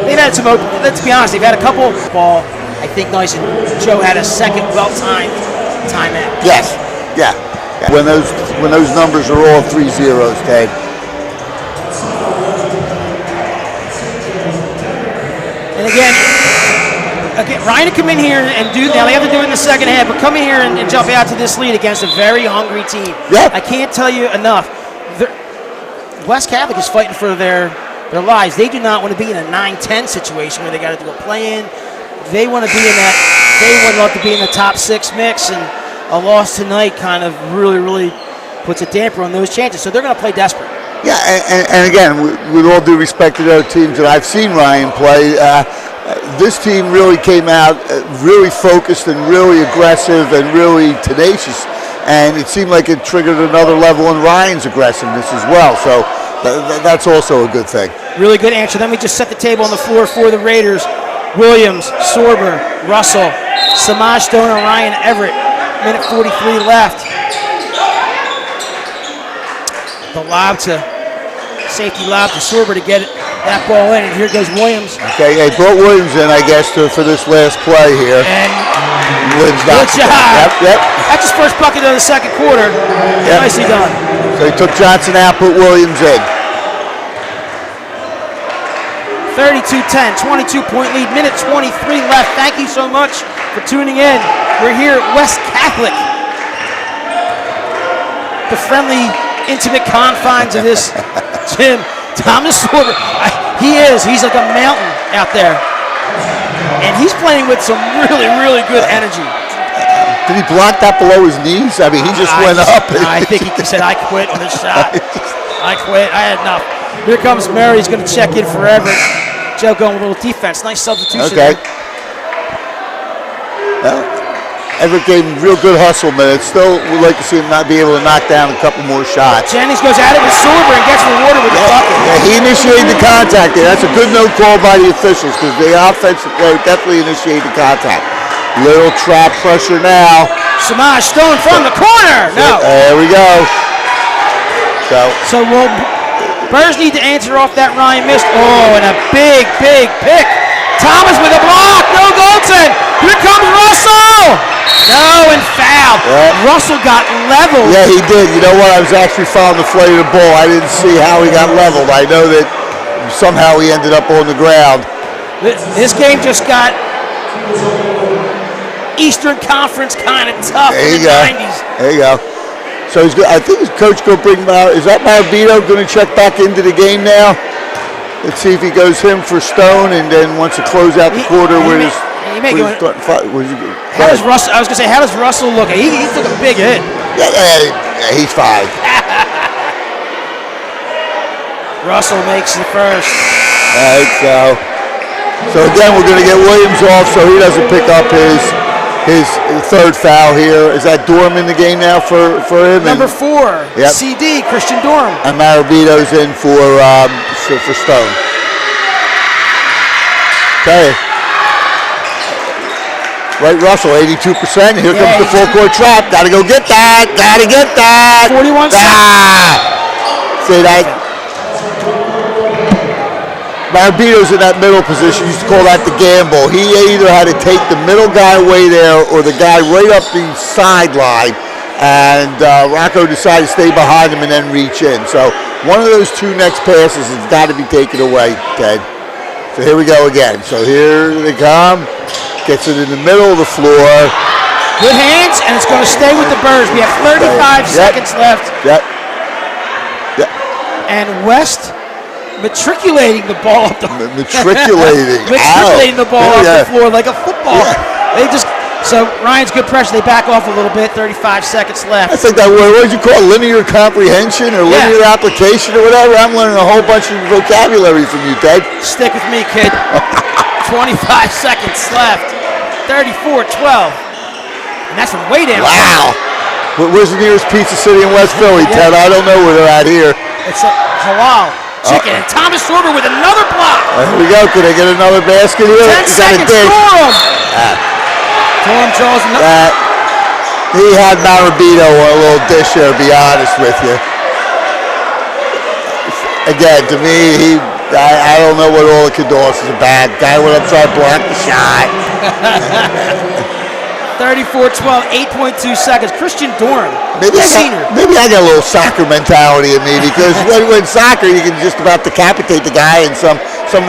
They've had some, let's be honest, they've had a couple ball. I think Nice and Joe had a second well-timed timeout. Yes. Yeah. When those numbers are all 3 zeros, Ted. And again, Ryan to come in here and do, now they have to do it in the second half, but come in here and jump out to this lead against a very hungry team. Yeah. I can't tell you enough. West Catholic is fighting for their lives. They do not want to be in a 9-10 situation where they got to do a play-in. They want to be in that, they would love to be in the top 6 mix, and a loss tonight kind of really puts a damper on those chances. So they're going to play desperate. Yeah, and again, with all due respect to the other teams that I've seen Ryan play, this team really came out really focused and really aggressive and really tenacious. And it seemed like it triggered another level in Ryan's aggressiveness as well. So that's also a good thing. Really good answer. Then we just set the table on the floor for the Raiders. Williams, Sorber, Russell, Samaj Stone, and Ryan Everett. Minute 43 left. The lob to safety lob to Sorber to get that ball in, and here goes Williams. Okay, they brought Williams in, I guess, for this last play here. And good job. Yep. That's his first bucket of the second quarter. Yep. Nicely done. So he took Johnson out, put Williams in. 32-10, 22-point lead, minute 23 left. Thank you so much for tuning in. We're here at West Catholic. The friendly, intimate confines of this gym. Thomas Sorber, he's like a mountain out there. And he's playing with some really good energy. Did he block that below his knees? I mean, he just went up. I think he said, I quit on this shot. I quit. I had enough. Here comes Murray. He's going to check in for Everett. Joe going with a little defense. Nice substitution. Okay. Well, Everett gave him real good hustle minutes. Still would like to see him not be able to knock down a couple more shots. Jennings goes at it with Sorber and gets rewarded with the bucket. Yeah, he initiated the contact there. That's a good no call by the officials because the offensive player definitely initiated the contact. Little trap pressure now. Samaj Stone from the corner. No. There we go. So Burrs need to answer off that Ryan missed. Oh, and a big pick. Thomas with a block. No goaltend. Here comes Russell. No, and foul. Yeah. Russell got leveled. Yeah, he did. You know what? I was actually following the flight of the ball. I didn't see how he got leveled. I know that somehow he ended up on the ground. This game just got Eastern Conference kind of tough in the 90s. There you go. So I think his coach going to bring him out. Is that Maravito going to check back into the game now? Let's see if he goes him for Stone and then wants to close out the quarter with his. How does Russell? I was going to say, how does Russell look? He took a big hit. Yeah, he's fine. Russell makes the first. All right, so again, we're going to get Williams off so he doesn't pick up his third foul here. Is that Dorm in the game now for him? Number 4, yep. CD, Christian Dorm. And Maravito's in for Stone. Okay. Right, Russell, 82%. Here comes the full court trap. Got to go get that. 41 seconds. See that? Maravito's in that middle position. Used to call that the gamble. He either had to take the middle guy away there or the guy right up the sideline, and Rocco decided to stay behind him and then reach in. So one of those two next passes has got to be taken away, Ted. So here we go again. So here they come. Gets it in the middle of the floor. Good hands, and it's going to stay with the Birds. We have 35 seconds left. Yep. And West matriculating the ball up the matriculating the ball off the floor like a football. They just Ryan's good pressure. They back off a little bit. 35 seconds left. I think that what did you call it? Linear comprehension or linear application or whatever. I'm learning a whole bunch of vocabulary from you, Ted. Stick with me, kid. 25 seconds left. 34-12. And that's from way down. Wow. Where's the nearest Pizza City in West Philly, Ted? I don't know where they're at here. It's a halal chicken. And Thomas Sorber with another block. Here we go. Can they get another basket here? 10 seconds. Gorham. Gorham draws another. He had Maravito on a little dish there, to be honest with you. Again, to me, I don't know what all the Kados is about. Guy went up trying to block the shot. 34-12, 8.2 seconds. Christian Dorn, senior. Maybe I got a little soccer mentality in me because when soccer you can just about decapitate the guy and some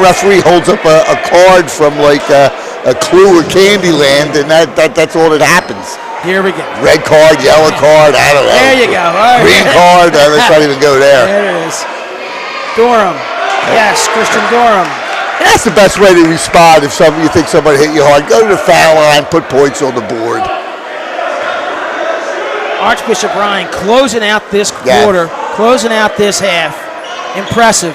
referee holds up a card from like a Clue or Candyland and that's all that happens. Here we go. Red card, yellow card, I don't know. There you go. Right. Green card, let's not even go there. There it is. Durham. Yes, Christian Durham. That's the best way to respond if you think somebody hit you hard. Go to the foul line, put points on the board. Archbishop Ryan closing out this quarter, closing out this half. Impressive.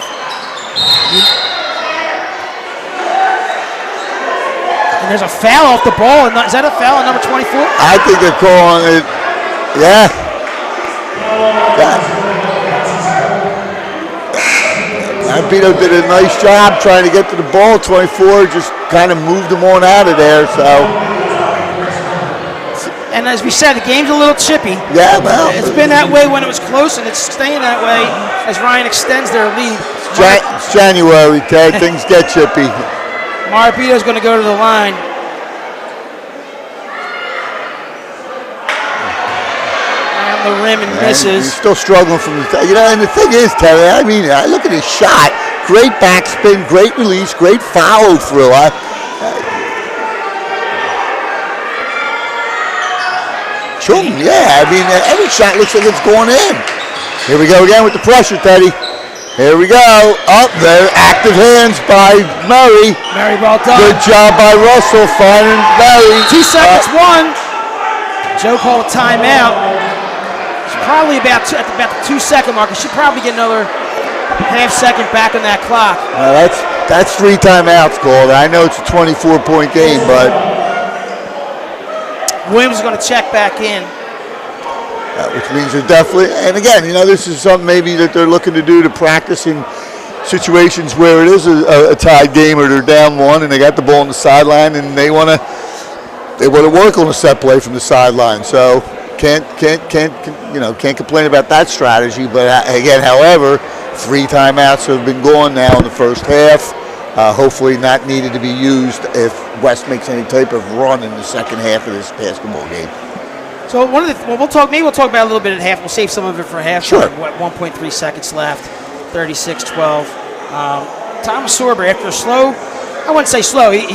And there's a foul off the ball. Is that a foul on number 24? I think they're calling it. Yeah. Bito did a nice job trying to get to the ball. 24 just kind of moved them on out of there. So. And as we said, the game's a little chippy. Yeah, well. It's been that way when it was close, and it's staying that way as Ryan extends their lead. It's January, Ted. Things get chippy. Marabito's going to go to the line. Around the rim and misses. He's still struggling from the, and the thing is, Ted, I mean, I look at his shot. Great backspin, great release, great follow through. Yeah, I mean, every shot looks like it's going in. Here we go again with the pressure, Teddy. Here we go. Up there, active hands by Murray. Murray, well done. Good job by Russell, finding Murray. 2 seconds, one. Joe called a timeout. It's probably at the 2 second mark. He should probably get another half second back on that clock. That's 3 timeouts called. I know it's a 24-point game, but Williams is going to check back in. Which means they're definitely, and again, this is something maybe that they're looking to do to practice in situations where it is a tied game or they're down one and they got the ball on the sideline and they want to work on a set play from the sideline. So can't complain about that strategy. But again, however, 3 timeouts have been gone now in the first half. Hopefully not needed to be used if West makes any type of run in the second half of this basketball game. So we'll talk about a little bit at half. We'll save some of it for half. Sure. 1.3 seconds left. 36-12. Thomas Sorber, after a slow, I wouldn't say slow. He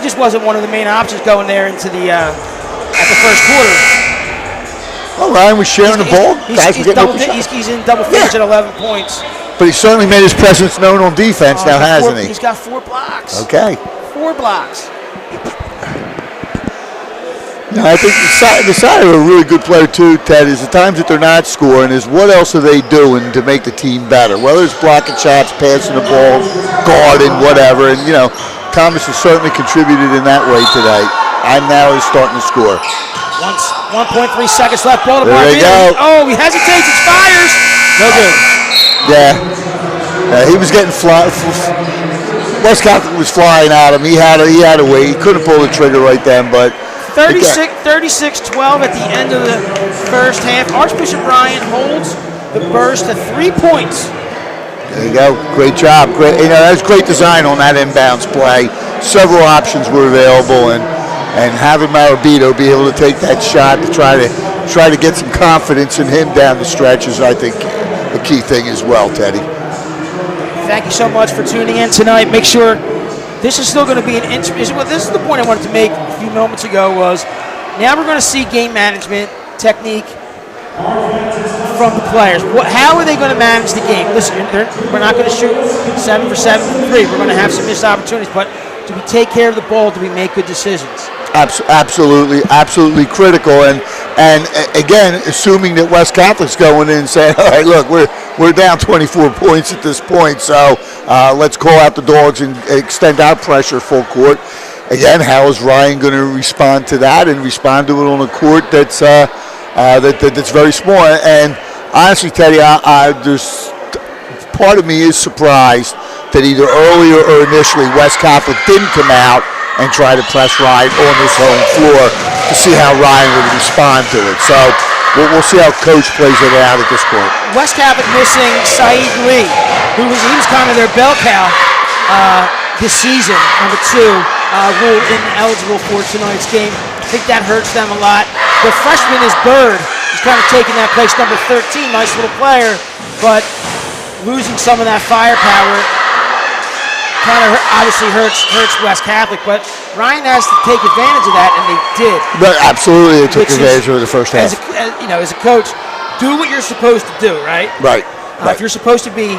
just wasn't one of the main options going there into the at the first quarter. Well, Ryan was sharing the ball. He's in double figures at 11 points. But he certainly made his presence known on defense now, hasn't he? He's got 4 blocks. Okay. 4 blocks. I think the side of a really good player too, Ted, is the times that they're not scoring is what else are they doing to make the team better? Whether it's blocking shots, passing the ball, guarding, whatever. And, Thomas has certainly contributed in that way today. And now he's starting to score. 1.3 seconds left. Ball to There you go. Oh, he hesitates. It fires. No good. Yeah. He was getting West Catholic was flying at him. He had a way. He couldn't pull the trigger right then, but 36-12 at the end of the first half. Archbishop Ryan holds the burst to 3 points. There you go. Great job. Great. That was great design on that inbounds play. Several options were available, and having Marabito be able to take that shot to try to get some confidence in him down the stretch is, I think, a key thing as well, Teddy. Thank you so much for tuning in tonight. Make sure this is still going to be an interesting. This is the point I wanted to make a few moments ago. Was now we're going to see game management technique from the players. How are they going to manage the game? Listen, we're not going to shoot 7 for 7 from 3. We're going to have some missed opportunities, but do we take care of the ball? Do we make good decisions? Absolutely critical. And again, assuming that West Catholic's going in and saying, all right, look, we're down 24 points at this point, so let's call out the dogs and extend our pressure full court. Again, how is Ryan going to respond to that and respond to it on a court that's very small? And honestly, Teddy, there's part of me is surprised that either earlier or initially West Catholic didn't come out and try to press Ryan on his home floor to see how Ryan would respond to it. So we'll see how Coach plays it out at this point. West Catholic missing Saeed Lee, he was kind of their bell cow this season, number 2, ruled ineligible for tonight's game. I think that hurts them a lot. The freshman is Bird. He's kind of taking that place, number 13, nice little player, but losing some of that firepower kind of obviously hurts West Catholic, but Ryan has to take advantage of that, and they did. But absolutely, they took advantage of the first half. As a coach, do what you're supposed to do, right? Right. If you're supposed to be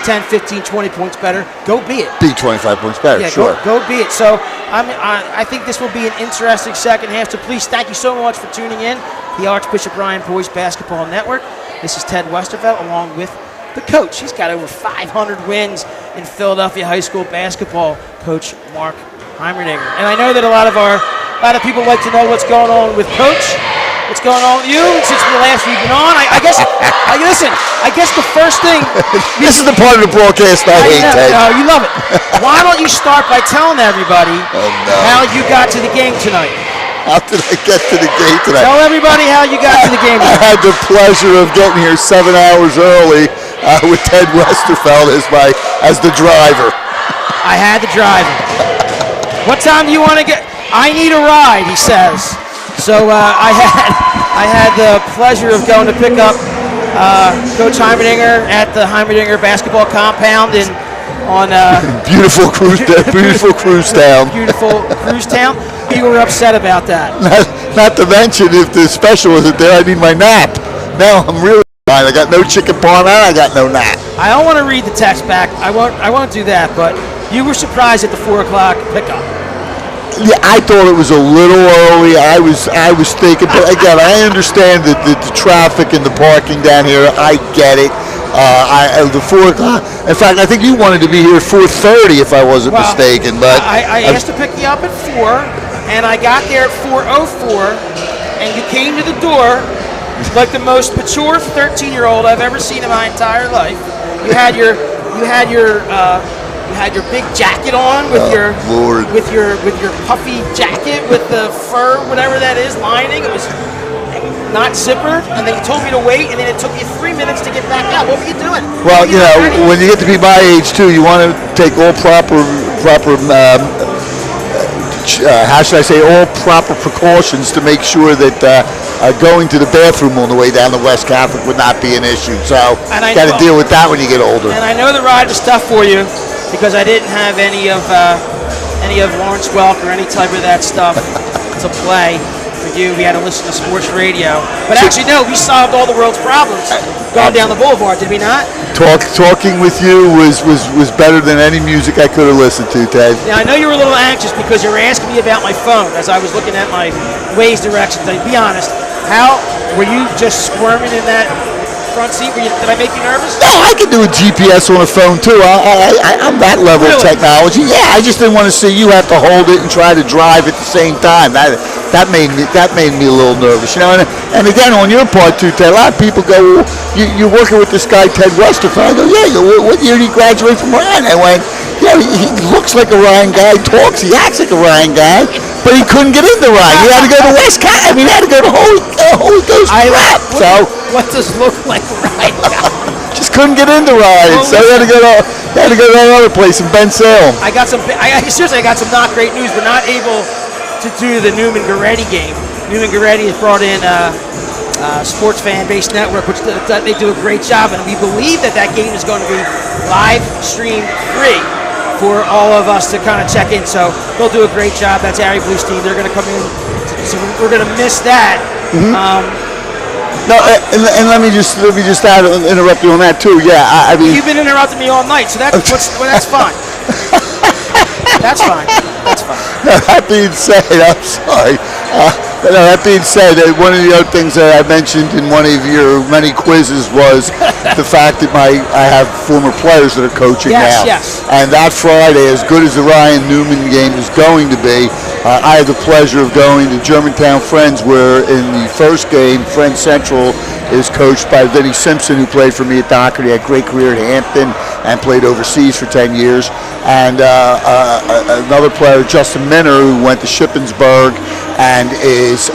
10, 15, 20 points better, go be it. Be 25 points better, yeah, sure. Go be it. So I think this will be an interesting second half. So please, thank you so much for tuning in. The Archbishop Ryan Boys Basketball Network. This is Ted Westervelt along with the coach. He's got over 500 wins in Philadelphia high school basketball, Coach Mark Heimerdinger. And I know that a lot of people like to know what's going on with Coach. What's going on with you since the last we've been on? I guess the first thing. This is the part of the broadcast I hate, Ted. No, you love it. Why don't you start by telling everybody how you got to the game tonight? How did I get to the game tonight? Tell everybody how you got to the game tonight. I had the pleasure of getting here 7 hours early with Ted Westervelt as the driver. I had the driver. What time do you want to get? I need a ride, he says. So I had the pleasure of going to pick up Coach Heimerdinger at the Heimerdinger basketball compound on beautiful cruise town. Beautiful cruise town. People were upset about that. Not to mention, if the special isn't there, I need my nap. Now I'm really fine. I got no chicken parm and I got no nap. I don't want to read the text back. I won't do that. But you were surprised at the 4 o'clock pickup. Yeah, I thought it was a little early. I was thinking, but again, I understand the traffic and the parking down here. I get it. The 4 o'clock. In fact, I think you wanted to be here at 4:30, if I wasn't mistaken. But I asked to pick you up at 4, and I got there at 4:04, and you came to the door like the most mature 13-year-old I've ever seen in my entire life. You had your big jacket on with your puffy jacket with the fur, whatever that is, lining. It was not zippered, and then you told me to wait, and then it took you 3 minutes to get back out. What were you doing? Well, when you get to be my age too, you want to take all proper how should I say, all proper precautions to make sure that going to the bathroom on the way down to West Catholic would not be an issue. So got to deal with that when you get older. And I know the ride was tough for you because I didn't have any of Lawrence Welk or any type of that stuff to play for you. We had to listen to sports radio. But actually, no, we solved all the world's problems going down the boulevard, did we not? Talking with you was better than any music I could have listened to, Ted. Now, I know you were a little anxious because you were asking me about my phone as I was looking at my Waze directions. Be honest, how were you just squirming in that front seat? Did I make you nervous? No, I can do a GPS on a phone too. I'm that level of technology. Yeah, I just didn't want to see you have to hold it and try to drive at the same time. That made me a little nervous, you know. And again, on your part too, Ted, a lot of people go, "You're working with this guy Ted Westervelt." I go, "Yeah, what year did he graduate from Ryan?" I went, "Yeah, he looks like a Ryan guy, talks, he acts like a Ryan guy, but he couldn't get into Ryan. He had to go to West Cat. He had to go to Holy Ghost Prep. So what does look like Ryan? just couldn't get into Ryan, so he had to go to that other place in Ben Salem. I got some not great news. We're not able to do the Newman Goretti game. Newman Goretti has brought in Sports Fan Base Network, which they do a great job, and we believe that game is going to be live stream free for all of us to kind of check in. So they'll do a great job. That's Ari Blue's team. They're going to come in, so we're going to miss that. Mm-hmm. No, and let me just interrupt you on that too. Yeah, I mean, you've been interrupting me all night, so that's fine. That's fine. No, that being said, I'm sorry. That being said, one of the other things that I mentioned in one of your many quizzes was the fact that I have former players that are coaching now. Yes. And that Friday, as good as the Ryan Newman game is going to be, I had the pleasure of going to Germantown Friends, where in the first game, Friends Central is coached by Vinnie Simpson, who played for me at Doherty, had a great career at Hampton, and played overseas for 10 years. And another player, Justin Minner, who went to Shippensburg and is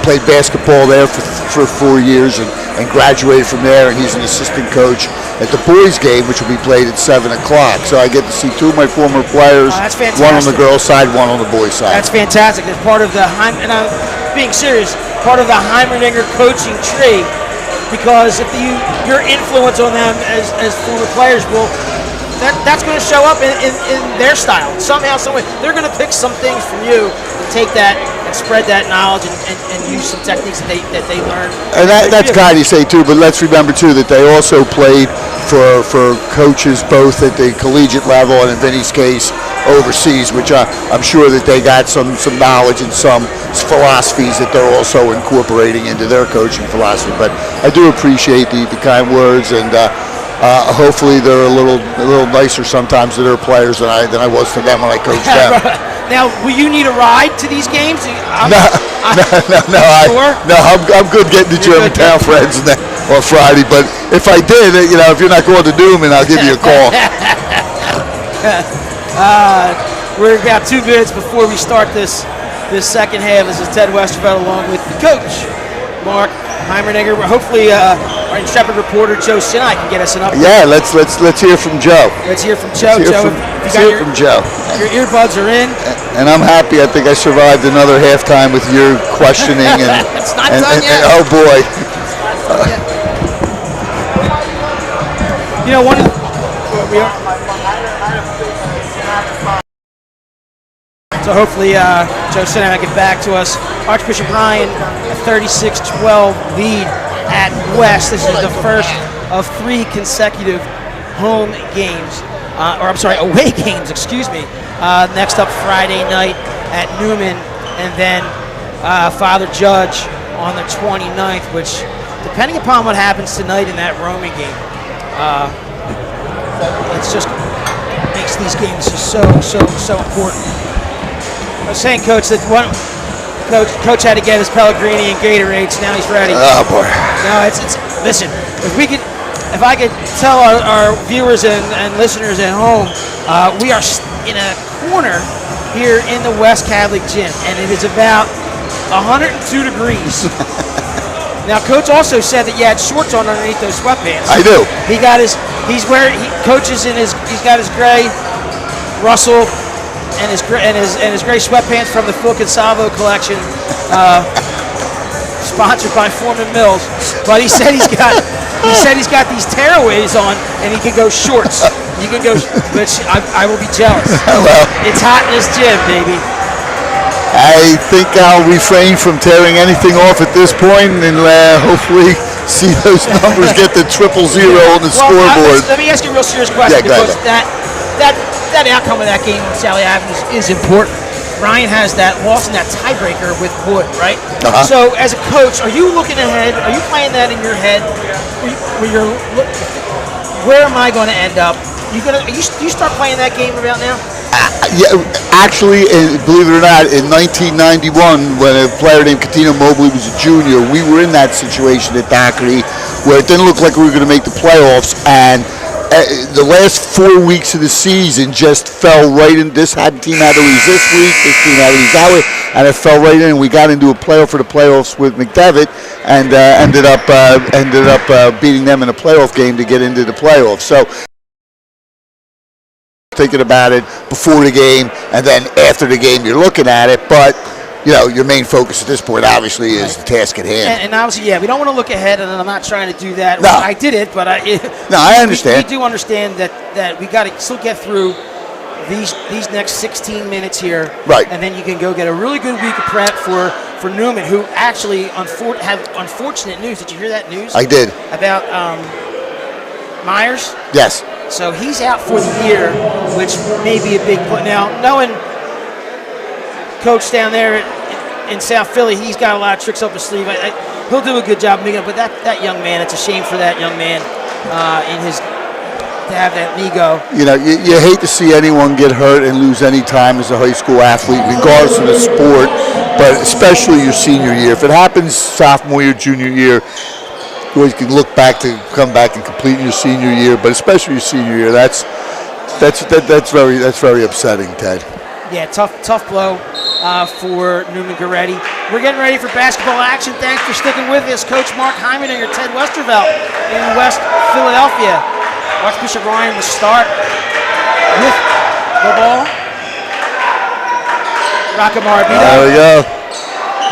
played basketball there for 4 years, and and graduated from there, and he's an assistant coach at the boys' game, which will be played at 7 o'clock. So I get to see two of my former players, that's fantastic. one on the girls' side, one on the boys' side. That's fantastic. It's part of the and I'm being serious, part of the Heimerdinger coaching tree, because if your influence on them as former players will. That's going to show up in their style. Somehow, some way. They're going to pick some things from you and take that and spread that knowledge and use some techniques that they learn. And that's kind of say too, but let's remember too that they also played for coaches both at the collegiate level and in Vinny's case overseas, which I'm sure that they got some knowledge and some philosophies that they're also incorporating into their coaching philosophy. But I do appreciate the kind words, and hopefully they're a little nicer sometimes to their players than I was to them when I coached them. Now, will you need a ride to these games? No, I'm good getting to Germantown friends on Friday. But if I did, if you're not going to Newman, I'll give you a call. We're about 2 minutes before we start this second half. This is Ted Westerveld along with the coach, Mark Heimerdinger. Hopefully, our intrepid reporter Joe Sinai can get us an update. Yeah, let's hear from Joe. Let's hear from Joe. Let's hear from Joe. Your earbuds are in. And I'm happy. I think I survived another halftime with your questioning and. It's not done yet. Oh boy. One of we are. So hopefully Joe Sinai will get back to us. Archbishop Ryan, a 36-12 lead at West. This is the first of 3 consecutive home games, away games, excuse me. Next up Friday night at Newman, and then Father Judge on the 29th, which, depending upon what happens tonight in that Roman game, it's just makes these games just so important. I was saying, Coach, that Coach had to get his Pellegrini and Gatorades. Now he's ready. Oh boy. No, it's listen. If I could tell our viewers and listeners at home, we are in a corner here in the West Catholic Gym, and it is about 102 degrees. Now, Coach also said that you had shorts on underneath those sweatpants. I do. He's gray Russell and his gray sweatpants from the Phil Consalvo collection, sponsored by Foreman Mills. But he said he's got these tearaways on, and he can go shorts. You can go, which I will be jealous. Well, it's hot in this gym, baby. I think I'll refrain from tearing anything off at this point, and hopefully see those numbers get to 000 on the scoreboard. Let me ask you a real serious question, because that outcome of that game on Sally Avenue is important. Ryan has that loss in that tiebreaker with Wood, right? Uh-huh. So, as a coach, are you looking ahead? Are you playing that in your head? Where am I going to end up? Do you start playing that game about now? Yeah, actually, believe it or not, in 1991, when a player named Catino Mobley was a junior, we were in that situation at Doherty where it didn't look like we were going to make the playoffs, and the last 4 weeks of the season just fell right in. This team had to lose this week, this team had to lose that week, and it fell right in. We got into a playoff for the playoffs with McDevitt, and ended up beating them in a playoff game to get into the playoffs. So, thinking about it before the game, and then after the game you're looking at it, but your main focus at this point obviously is the task at hand. And obviously, we don't want to look ahead, and I'm not trying to do that. No. Well, I did it, but I understand. We do understand that we got to still get through these next 16 minutes here, right? And then you can go get a really good week of prep for Newman, who actually had unfortunate news. Did you hear that news? I did. About Myers? Yes. So he's out for the year, which may be a big point. Now, knowing Coach down there in South Philly, he's got a lot of tricks up his sleeve. He'll do a good job making it, but that young man, it's a shame for that young man to have that ego. You hate to see anyone get hurt and lose any time as a high school athlete, regardless of the sport, but especially your senior year. If it happens sophomore year, junior year, you always can look back to come back and complete your senior year, but especially your senior year, that's very upsetting, Ted. Yeah, tough blow. for Newman Goretti. We're getting ready for basketball action. Thanks for sticking with us. Coach Mark Hyman and your Ted Westervelt in West Philadelphia. Archbishop Ryan will start with the ball. Rocco Marabito. There we go.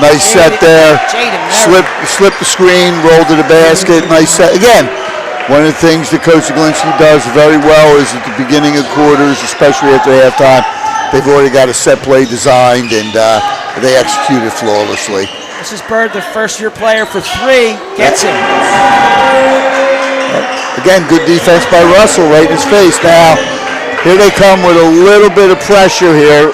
Nice set there. Slip the screen, roll to the basket. Nice set. Again, one of the things that Coach Zaglinski does very well is at the beginning of quarters, especially after halftime, they've already got a set play designed, and they execute it flawlessly. This is Bird, the first-year player for 3. Gets him. Again, good defense by Russell right in his face. Now, here they come with a little bit of pressure here.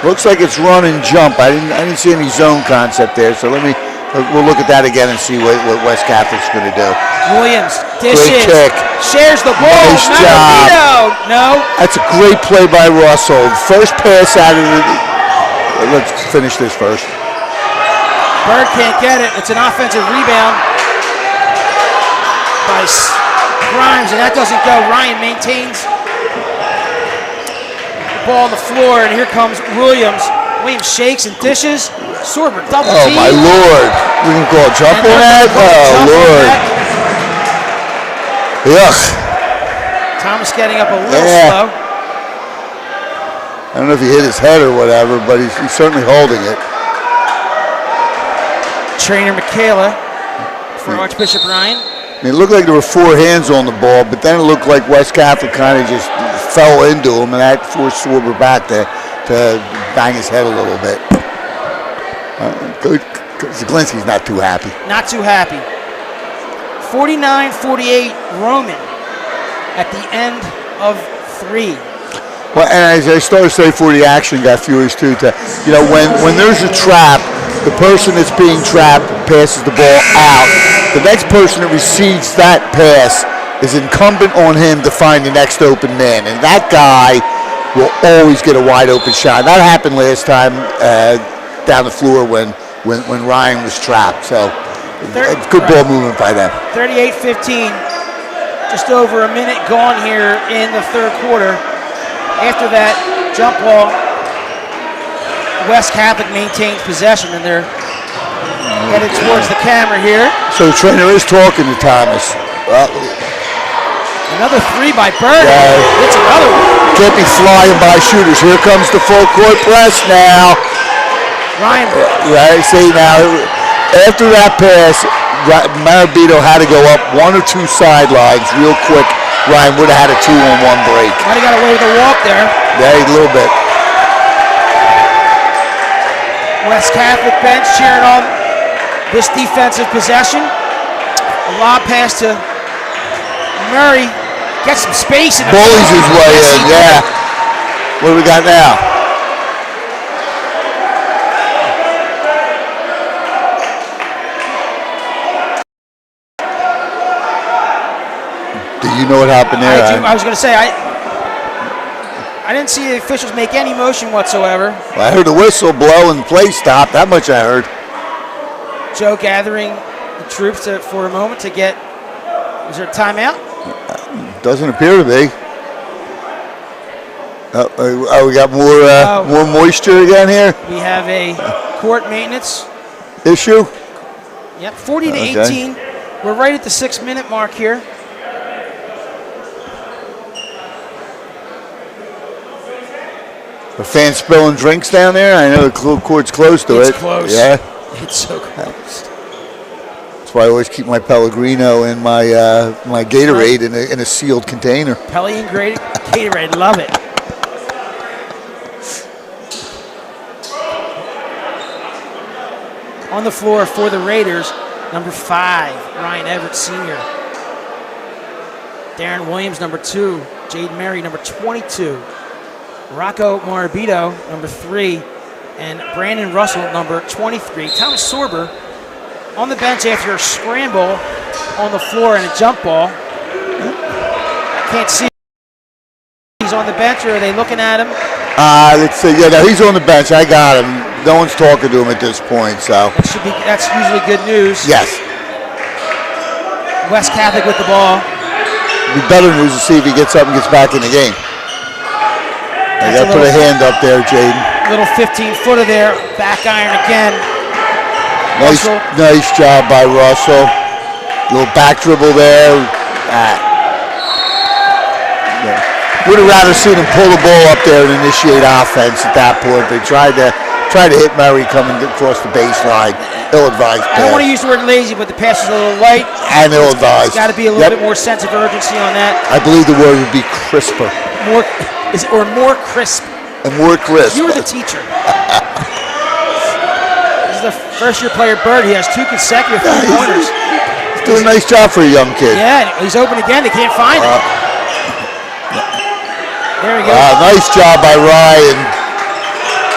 Looks like it's run and jump. I didn't see any zone concept there, so we'll look at that again and see what West Catholic's going to do. Williams dishes. Great kick. Shares the ball. Nice job. No. That's a great play by Russell. First pass out of the... Let's finish this first. Bird can't get it. It's an offensive rebound by Grimes, and that doesn't go. Ryan maintains the ball on the floor, and here comes Williams. Williams shakes and dishes. Sorber double team. Oh, my Lord. We can call a jump on that? Oh, Lord. Yuck. Thomas getting up a little slow. I don't know if he hit his head or whatever, but he's certainly holding it. Trainer Michaela for Archbishop Ryan. I mean, it looked like there were 4 hands on the ball, but then it looked like West Catholic kind of just fell into him, and that forced Sorber back to bang his head a little bit. Zaglinski's not too happy. Not too happy. 49-48 Roman at the end of 3. Well, and as I started to say before the action got furious too, when there's a trap, the person that's being trapped passes the ball out. The next person that receives that pass is incumbent on him to find the next open man, and that guy will always get a wide open shot. That happened last time down the floor when Ryan was trapped. So it's good ball movement by them. 38-15. Just over a minute gone here in the third quarter. After that jump ball, West Catholic maintains possession, and they're headed towards the camera here. So the trainer is talking to Thomas. Another 3 by Bird. It's another one. Can't be flying by shooters. Here comes the full court press now. Ryan. Right, see now, after that pass, Marabito had to go up 1 or 2 sidelines real quick. Ryan would have had a 2-on-1 break. Might have got away with a walk there. Yeah, a little bit. West Catholic bench cheering on this defensive possession. A lob pass to Murray. Gets some space. Bullies his way in, yeah. What do we got now? Do you know what happened there? I was going to say, I didn't see the officials make any motion whatsoever. Well, I heard the whistle blow and play stop. That much I heard. Joe gathering the troops for a moment to get. Is there a timeout? Doesn't appear to be. We got more moisture again here. We have a court maintenance issue. Yep, 40-18. We're right at the 6-minute mark here. A fan spilling drinks down there? I know the court's close to it. It's close. Yeah. It's so close. That's why I always keep my Pellegrino and my Gatorade in a sealed container. Pele and Gatorade, love it. On the floor for the Raiders, number 5, Ryan Everett Sr. Darren Williams, number 2. Jade Mary, number 22. Rocco Morabito, number 3, and Brandon Russell, number 23. Thomas Sorber on the bench after a scramble on the floor and a jump ball. I can't see if he's on the bench, or are they looking at him? Let's see. Yeah, no, he's on the bench. I got him. No one's talking to him at this point, so. That's usually good news. Yes. West Catholic with the ball. It'd be better news to see if he gets up and gets back in the game. You got to put a hand up there, Jaden. Little 15-footer there. Back iron again. Nice job by Russell. Little back dribble there. Would have rather seen him pull the ball up there and initiate offense at that point. They tried to hit Murray coming across the baseline. Ill-advised pass. I don't want to use the word lazy, but the pass is a little light. And ill-advised. It's got to be a little bit more sense of urgency on that. I believe the word would be crisper. More crisp. And more crisp. You were the teacher. This is the first-year player, Bird. He has 2 consecutive three-pointers. He's doing a nice job for a young kid. Yeah, he's open again. They can't find him. There we go. Nice job by Ryan.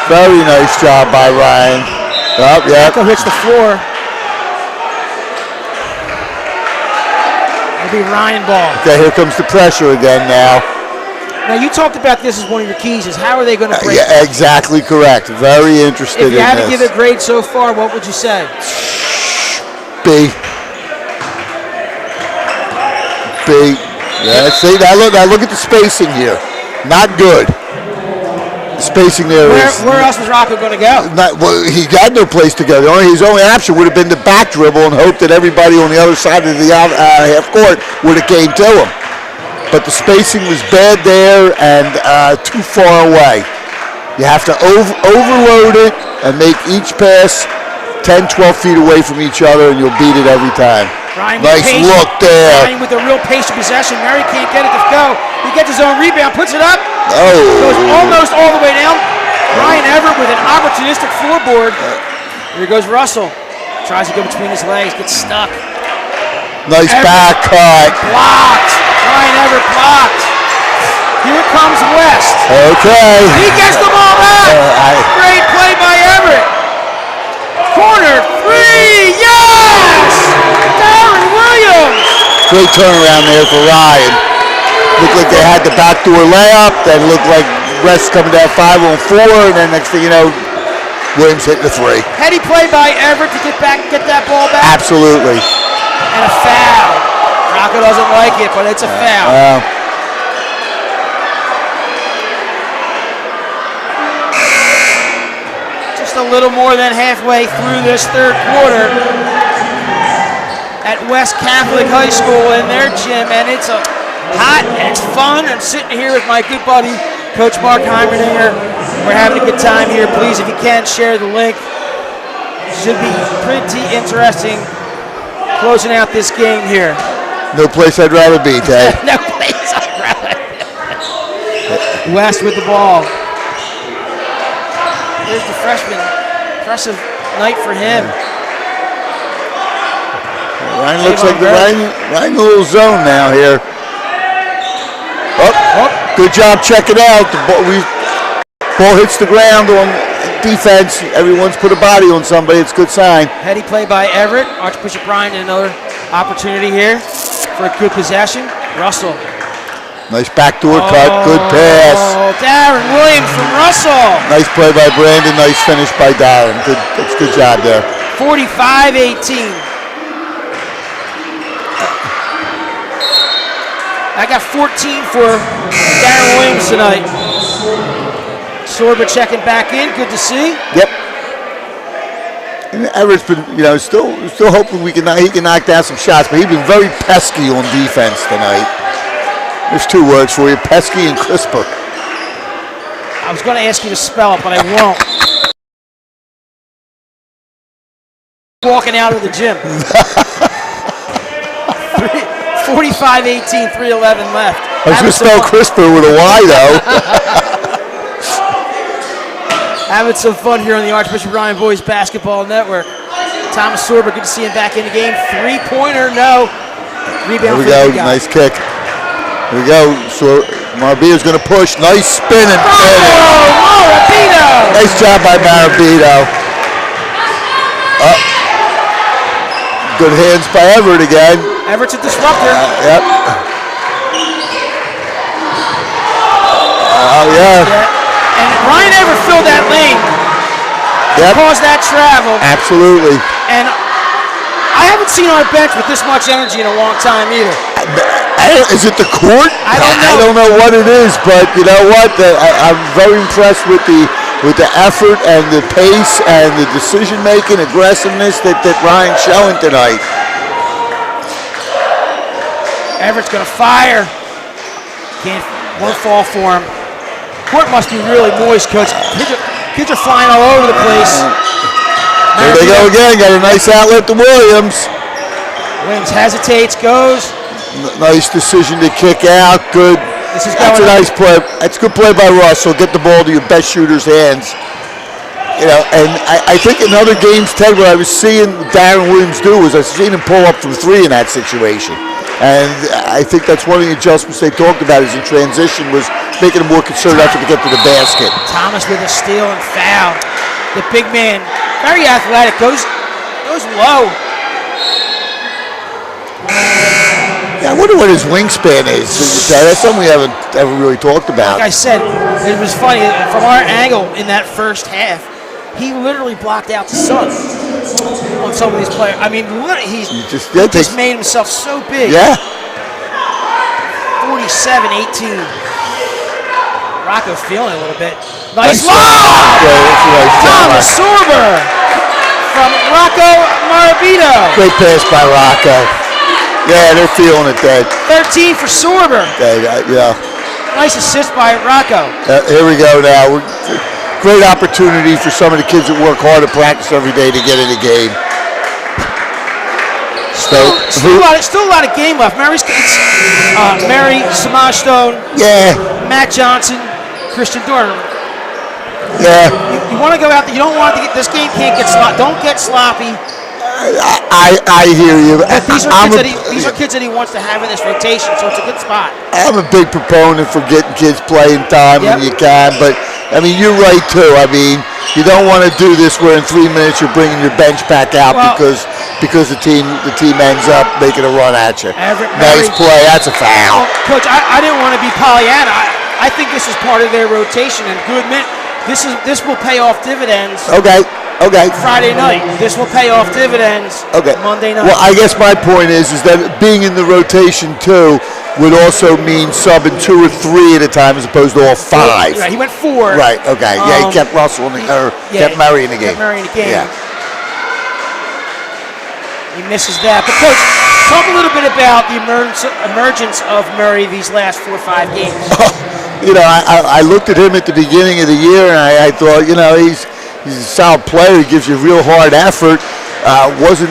Very nice job by Ryan. Marco hits the floor. It'll be Ryan ball. Okay, here comes the pressure again now. Now, you talked about this as one of your keys, is how are they going to break? Yeah, exactly correct. Very interested in this. If you had to give a grade so far, what would you say? B. Yeah, see, now look at the spacing here. Not good. The spacing there Where else was Rocco going to go? He got no place to go. His only option would have been to back dribble and hope that everybody on the other side of the half court would have came to him. But the spacing was bad there and too far away. You have to overload it and make each pass 10, 12 feet away from each other, and you'll beat it every time. Ryan nice look there. Ryan with a real patient possession. Murray can't get it to go. He gets his own rebound, puts it up. Goes almost all the way down. Ryan Everett with an opportunistic floorboard. Here goes Russell. Tries to go between his legs, gets stuck. Nice back cut. Blocked. Ryan Everett blocked. Here comes West. Okay. He gets the ball back. Great play by Everett. Corner 3. Yes! Darren Williams. Great turnaround there for Ryan. Looked like they had the backdoor layup. Then looked like West coming down 5-on-4, and then next thing you know, Williams hit the 3. Heady play by Everett to get that ball back. Absolutely. And a foul. Rocco doesn't like it, but it's a foul. Just a little more than halfway through this third quarter at West Catholic High School in their gym, and it's hot and it's fun. I'm sitting here with my good buddy, Coach Mark Heimerdinger. We're having a good time here. Please, if you can, share the link. Should be pretty interesting closing out this game here. No place I'd rather be, Ted. No place I'd rather be. West with the ball. Here's the freshman. Impressive night for him. Ryan looks like Ryan in a little zone now here. Good job checking out. The ball hits the ground on defense. Everyone's put a body on somebody. It's a good sign. Heady play by Everett. Archbishop Ryan, another opportunity here for a good possession. Russell. Nice backdoor cut. Good pass. Darren Williams from Russell. Nice play by Brandon. Nice finish by Darren. Good job there. 45-18. I got 14 for Darren Williams tonight. Sorba checking back in. Good to see. Yep. And Everett's been, still hoping he can knock down some shots, but he's been very pesky on defense tonight. There's 2 words for you: pesky and crisper. I was going to ask you to spell it, but I won't. Walking out of the gym. 45-18, 3:11 left. I was going to spell crisper with a Y, though. Having some fun here on the Archbishop Ryan Boys Basketball Network. Thomas Sorba, good to see him back in the game. 3-pointer, no. Rebound. There we go. Nice kick. Here we go. Marabito's going to push. Nice spinning. Marabito! Nice job by Marabito. Good hands by Everett again. Everett's a disruptor. Yep. Yeah. And Ryan Everett filled that lane. Yep. Caused that travel. Absolutely. And I haven't seen our bench with this much energy in a long time either. Is it the court? I don't know. I don't know what it is, but you know what? I'm very impressed with the with the effort and the pace and the decision-making, aggressiveness that Ryan's showing tonight. Everett's going to fire. Won't fall for him. Court must be really moist, Coach. Kids are flying all over the place. There they go again. Got a nice outlet to Williams. Williams hesitates, goes. Nice decision to kick out. Good. That's a nice play. That's good play by Russell. Get the ball to your best shooter's hands. You know, and I think in other games, Ted, what I was seeing Darren Williams do was I seen him pull up from three in that situation. And I think that's one of the adjustments they talked about is in transition was making him more concerted effort to get to the basket. Thomas with a steal and foul. The big man, very athletic, goes low. Yeah, I wonder what his wingspan is. That's something we haven't ever really talked about. Like I said, it was funny. From our angle in that first half, he literally blocked out the sun on some of these players. I mean, he just made himself so big. Yeah. 47-18. Rocco's feeling a little bit. Nice lob! Thomas Sorber from Rocco Marabito. Great pass by Rocco. Yeah, they're feeling it, Dad. 13 for Sorber. Yeah. Nice assist by Rocco. Here we go now. Great opportunity for some of the kids that work hard to practice every day to get in the game. Still a lot of game left. Mary, Samaj Stone, Matt Johnson, Christian Dorner. Yeah. You want to go out there. You don't want to get this game. Can't get sloppy. Don't get sloppy. I hear you. But these are kids that he wants to have in this rotation, so it's a good spot. I'm a big proponent for getting kids playing time when you can, but I mean you're right too. I mean you don't want to do this where in 3 minutes you're bringing your bench back out because the team ends up making a run at you. Nice play. That's a foul. Coach, I didn't want to be Pollyanna. I think this is part of their rotation, and Goodman, this will pay off dividends. Okay. Friday night. This will pay off dividends. Monday night. Well, I guess my point is that being in the rotation too would also mean subbing 2 or 3 at a time as opposed to all 5. Right, he went 4. Right. Okay. He kept Russell kept Murray in the game. Yeah. He misses that. But Coach, talk a little bit about the emergence of Murray these last 4 or 5 games. You know, I looked at him at the beginning of the year and I thought, you know, he's a solid player. He gives you real hard effort. Wasn't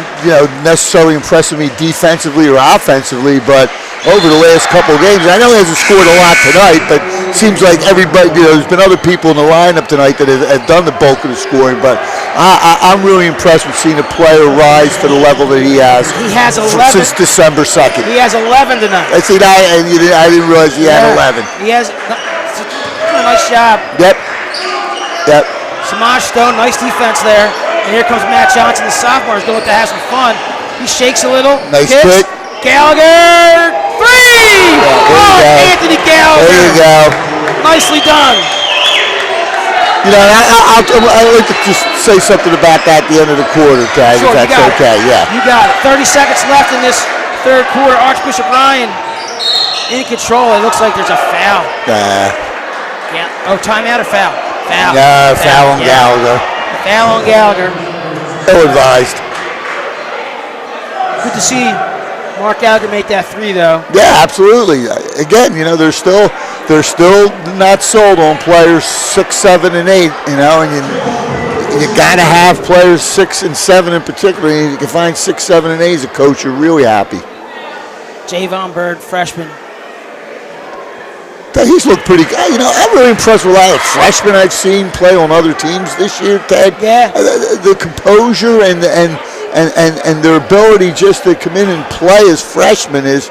necessarily impressing me defensively or offensively, but over the last couple of games, I know he hasn't scored a lot tonight, but it seems like everybody, there's been other people in the lineup tonight that have done the bulk of the scoring. But I'm really impressed with seeing a player rise to the level that he has. He has 11 since December 2nd. He has 11 tonight. I didn't realize he had 11. He has a nice job. Yep. Samaj Stone, nice defense there. And here comes Matt Johnson, the sophomore, is going to have some fun. He shakes a little. Nice pick. Gallagher, 3! Anthony Gallagher. There you go. Nicely done. You know, I'd like to just say something about that at the end of the quarter, Tag, sure, if that's okay. Yeah. You got it. 30 seconds left in this third quarter. Archbishop Ryan in control. It looks like there's a foul. Timeout or foul? Foul. No, foul on Gallagher. Foul on Gallagher. Ill-advised. Good to see Mark Gallagher make that 3, though. Yeah, absolutely. Again, you know, they're still not sold on players 6, 7, and 8. You know, and you got to have players 6 and 7 in particular. And you can find 6, 7, and 8 as a coach. You're really happy. Javon Bird, freshman. He's looked pretty good. You know, I'm really impressed with a lot of freshmen I've seen play on other teams this year, Ted. Yeah. The composure and their ability just to come in and play as freshmen is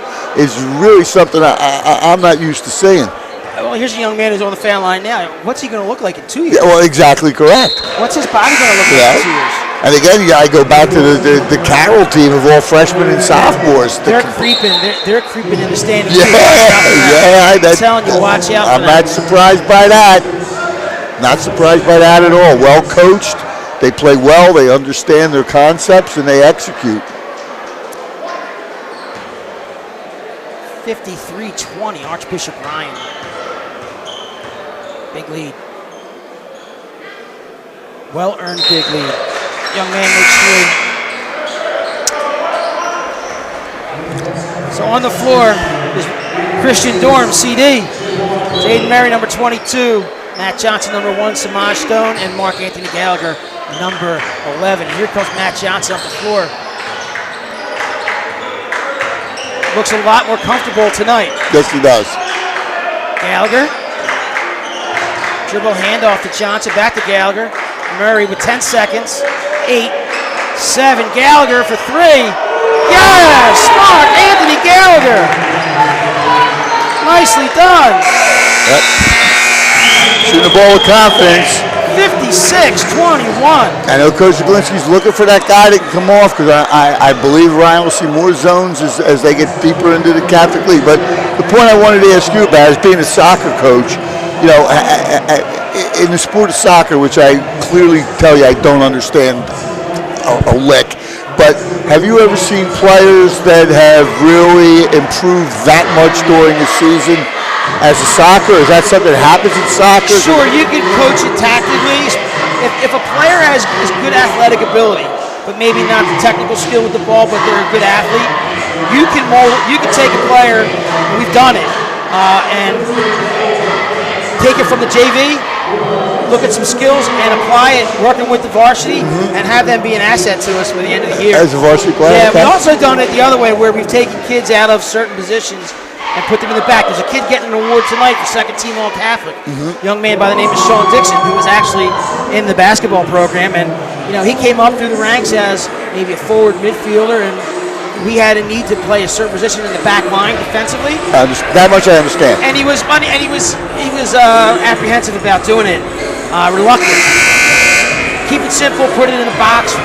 really something I'm not used to seeing. Well, here's a young man who's on the fan line now. What's he going to look like in 2 years? Yeah, well, exactly correct. What's his body going to look like in 2 years? And again, I go back to the Carroll team of all freshmen and sophomores. They're creeping. They're creeping in the standings. I'm telling you, watch out. I'm not surprised by that. Not surprised by that at all. Well coached. They play well. They understand their concepts and they execute. 53-20, Archbishop Ryan. Big lead. Well-earned big lead. Young man makes 3. So on the floor is Christian Dorm, CD. Jaden Murray, number 22. Matt Johnson, number 1. Samaj Stone. And Mark Anthony Gallagher, number 11. Here comes Matt Johnson up the floor. Looks a lot more comfortable tonight. Yes, he does. Gallagher. Dribble handoff to Johnson. Back to Gallagher. Murray with 10 seconds. 8, 7. Gallagher for 3. Yes! Smart Anthony Gallagher. Nicely done. Yep. Shooting the ball with confidence. 56-21. I know Coach Zaglinski's looking for that guy that can come off because I believe Ryan will see more zones as they get deeper into the Catholic League. But the point I wanted to ask you about is being a soccer coach, you know, in the sport of soccer, which I clearly tell you I don't understand a lick, but have you ever seen players that have really improved that much during a season as a soccer? Is that something that happens in soccer? Sure, you can coach it tactically. If a player has good athletic ability, but maybe not the technical skill with the ball, but they're a good athlete, you can take a player, and we've done it, and take it from the JV, look at some skills, and apply it working with the varsity, and have them be an asset to us for the end of the year. As a varsity player? Yeah, okay. we've also done it the other way, where we've taken kids out of certain positions and put them in the back. There's a kid getting an award tonight for second team All-Catholic. Young man by the name of Sean Dixon, who was actually in the basketball program, and you know he came up through the ranks as maybe a forward midfielder, and we had a need to play a certain position in the back line defensively. That much I understand. And he was apprehensive about doing it, reluctant. Keep it simple, put it in a box,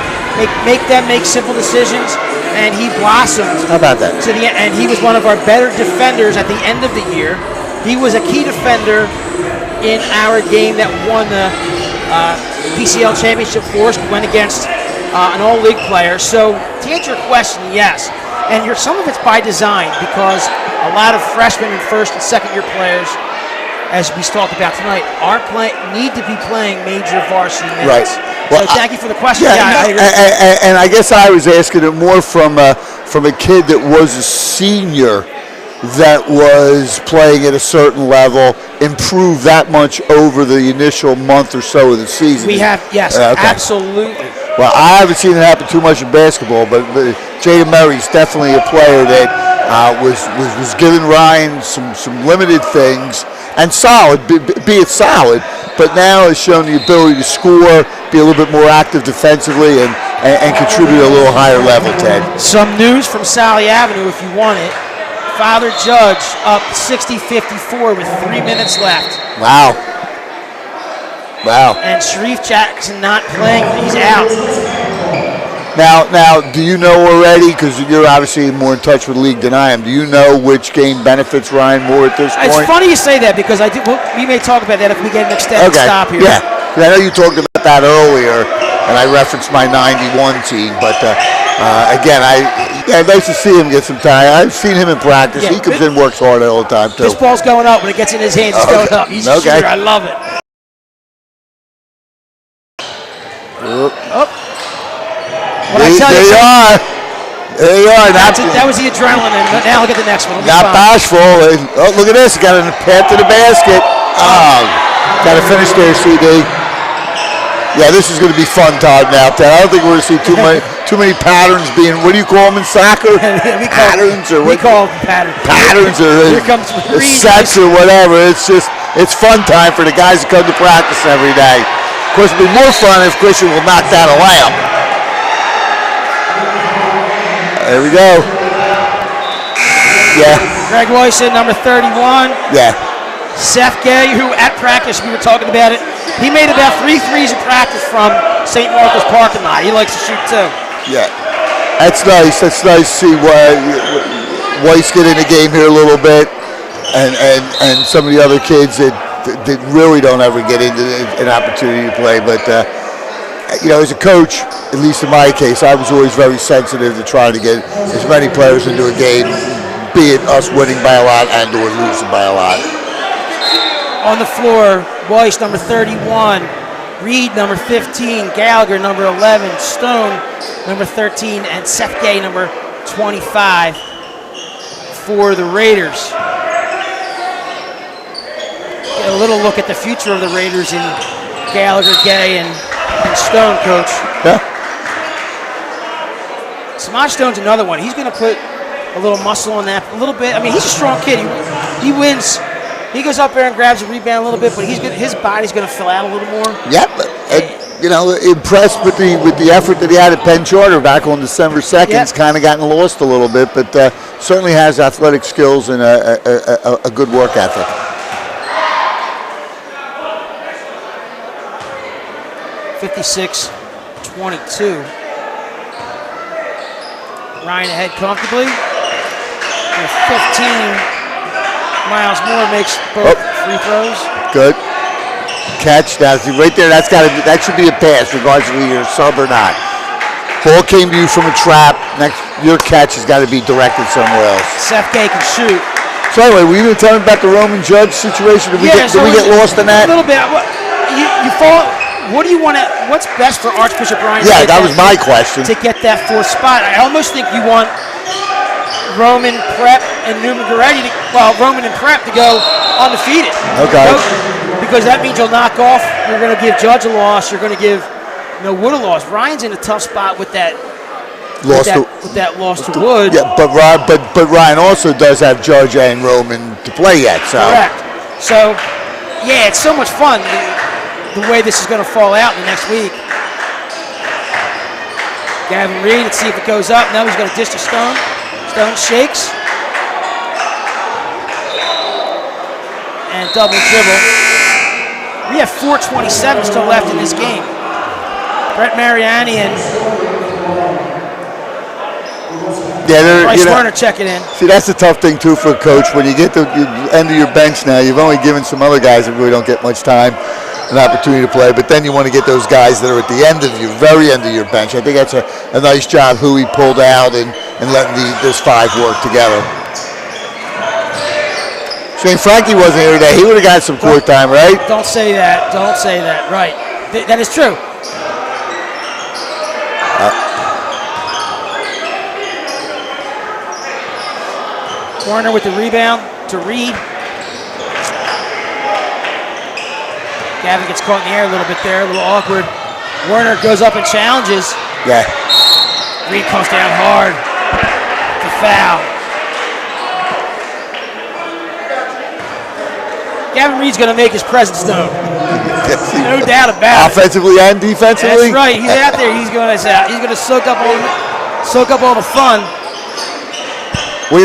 make them make simple decisions. And he blossomed. How about that? To the end, and he was one of our better defenders at the end of the year. He was a key defender in our game that won the PCL championship for us. We went against an all-league player. So to answer your question, yes. And some of it's by design because a lot of freshmen and first and second-year players, as we talked about tonight, need to be playing major varsity minutes. Right. Well, so thank you for the question. And I guess I was asking it more from a kid that was a senior that was playing at a certain level, improved that much over the initial month or so of the season. We have, yes, okay. Absolutely. Well, I haven't seen it happen too much in basketball, but Jaden Murray's definitely a player that was giving Ryan some limited things and solid, be it solid, but now has shown the ability to score, be a little bit more active defensively, and contribute at a little higher level, Ted. Some news from Sally Avenue, if you want it. Father Judge up 60-54 with 3 minutes left. Wow. And Sharif Jackson not playing, he's out. Now, do you know already, because you're obviously more in touch with the league than I am, do you know which game benefits Ryan more at this point? It's funny you say that because we may talk about that if we get an extended stop here. Yeah, I know you talked about that earlier, and I referenced my 91 team, but again, nice to see him get some time. I've seen him in practice. He comes in, works hard all the time, too. This ball's going up. When it gets in his hands, it's going up. He's a shooter. I love it. There you are. That was the adrenaline, and now look at the next one. Not bashful. Oh, look at this. Got a path to the basket. Oh, got to finish there, CD. Yeah, this is going to be fun time now, Ted. I don't think we're going to see too many patterns being. What do you call them in soccer? Patterns or what? We call them patterns. Patterns or sets or whatever. It's fun time for the guys that come to practice every day. Of course, it'll be more fun if Christian will knock down a layup. There we go. Yeah. Greg Royson, number 31. Yeah. Seth Gay, who at practice, we were talking about it, he made about 3 threes in practice from St. Marcos parking lot. He likes to shoot too. Yeah. That's nice. That's nice to see Weiss get in the game here a little bit, and some of the other kids that really don't ever get into an opportunity to play. But as a coach, at least in my case, I was always very sensitive to trying to get as many players into a game, be it us winning by a lot and or losing by a lot. On the floor, Weiss, number 31. Reed, number 15, Gallagher, number 11, Stone, number 13, and Seth Gay, number 25 for the Raiders. Get a little look at the future of the Raiders in Gallagher, Gay, and Stone, Coach. Yeah. Samaj Stone's another one. He's going to put a little muscle on that, a little bit. I mean, he's a strong kid. He wins. He goes up there and grabs a rebound a little bit, but his body's going to fill out a little more. Yep. Impressed with the effort that he had at Penn Charter back on December 2nd. Yep. He's kind of gotten lost a little bit, but certainly has athletic skills and a good work ethic. (56-22). Ryan ahead comfortably. 15. Miles Moore makes both free throws. Good catch. That's right there. That should be a pass, regardless of whether you're a sub or not. Ball came to you from a trap. Next, your catch has got to be directed somewhere else. Seth Gay can shoot. So anyway, were you going to tell me about the Roman Judge situation? Did we get lost in that? A little bit. You fall. What do you want to? What's best for Archbishop Ryan? Yeah, that was my question. To get that fourth spot, I almost think you want Roman, Prep, and Newman Goretti Roman and Prep to go undefeated. Okay. Because that means you'll knock off. You're going to give Judge a loss. You're going to give Wood a loss. Ryan's in a tough spot with that. Loss to Wood. Yeah, but Ryan also does have Judge and Roman to play yet. So. Correct. So, yeah, it's so much fun the way this is going to fall out in the next week. Gavin Reed, let's see if it goes up. Now he's going to dish to Stone. Stone shakes. And double dribble. We have 4:27 still left in this game. Brett Mariani and Bryce Werner checking in. See, that's the tough thing, too, for a coach. When you get to the end of your bench now, you've only given some other guys that really don't get much time an opportunity to play, but then you want to get those guys that are at the end of your, very end of your bench. I think that's a nice job who he pulled out and letting this five work together. Shane Frankie wasn't here today. He would have got some court time, right? Don't say that. Don't say that. Right. That is true. Warner with the rebound to Reed. Gavin gets caught in the air a little bit there, a little awkward. Werner goes up and challenges. Yeah. Reed comes down hard. The foul. Gavin Reed's going to make his presence known. No doubt about it. Offensively and defensively. That's right. He's out there. He's going to soak up all the fun. Well,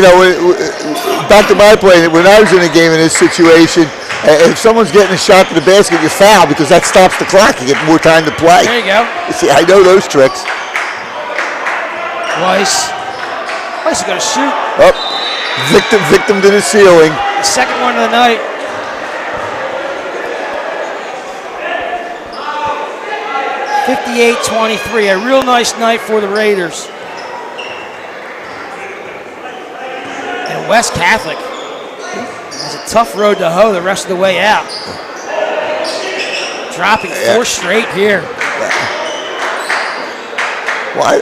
back to my play. When I was in a game in this situation, if someone's getting a shot to the basket, you foul because that stops the clock. You get more time to play. There you go. See, I know those tricks. Weiss is going to shoot. Oh, victim to the ceiling. The second one of the night. (58-23), a real nice night for the Raiders. And West Catholic has a tough road to hoe the rest of the way out. Dropping 4 straight here. Well,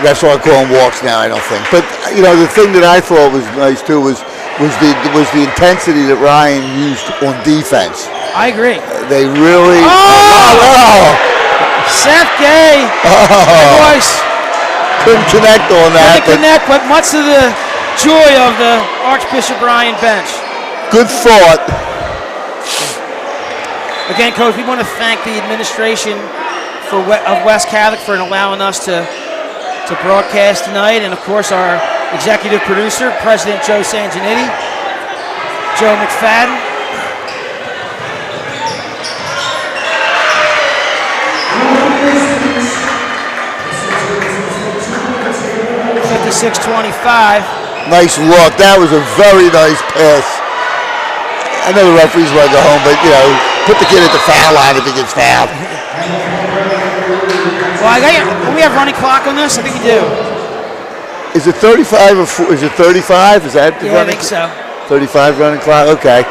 refs aren't calling walks now, I don't think. But the thing that I thought was nice too was the intensity that Ryan used on defense. I agree. They really. Seth Gay. Couldn't connect on that. But much to the joy of the Archbishop Ryan bench. Good thought. Again, Coach, we want to thank the administration of West Catholic for allowing us to broadcast tonight, and of course our executive producer, President Joe Sanginetti, Joe McFadden. 56-25. Nice look. That was a very nice pass. I know the referees want to go home, but put the kid at the foul line if he gets fouled. Well, we have running clock on this. I think we do. Is it 35 or is it 35? Is that the running? I think so. 35 running clock. Okay.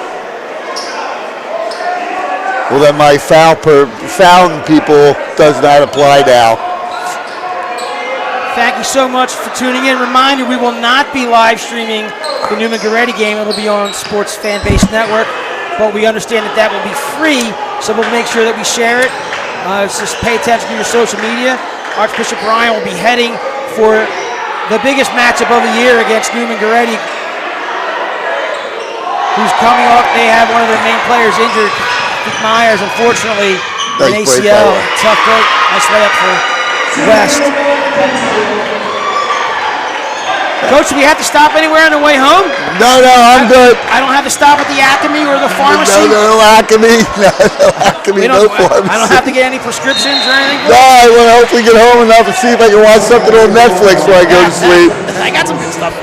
well, then my found people does not apply now. Thank you so much for tuning in. Reminder, we will not be live streaming the Newman-Goretti game. It'll be on Sports Fan Base Network, but we understand that will be free, so we'll make sure that we share it. Just pay attention to your social media. Archbishop Ryan will be heading for the biggest matchup of the year against Newman-Goretti, who's coming off. They have one of their main players injured. Myers, unfortunately, an ACL. Tough break. Nice layup for West. Coach, do we have to stop anywhere on the way home? No, I'm good. I don't have to stop at the Acme or the pharmacy? No Acme. No Acme, no pharmacy. I don't have to get any prescriptions or anything? No, I want to hopefully get home enough and see if I can watch something on Netflix before I go to sleep. I got some good stuff.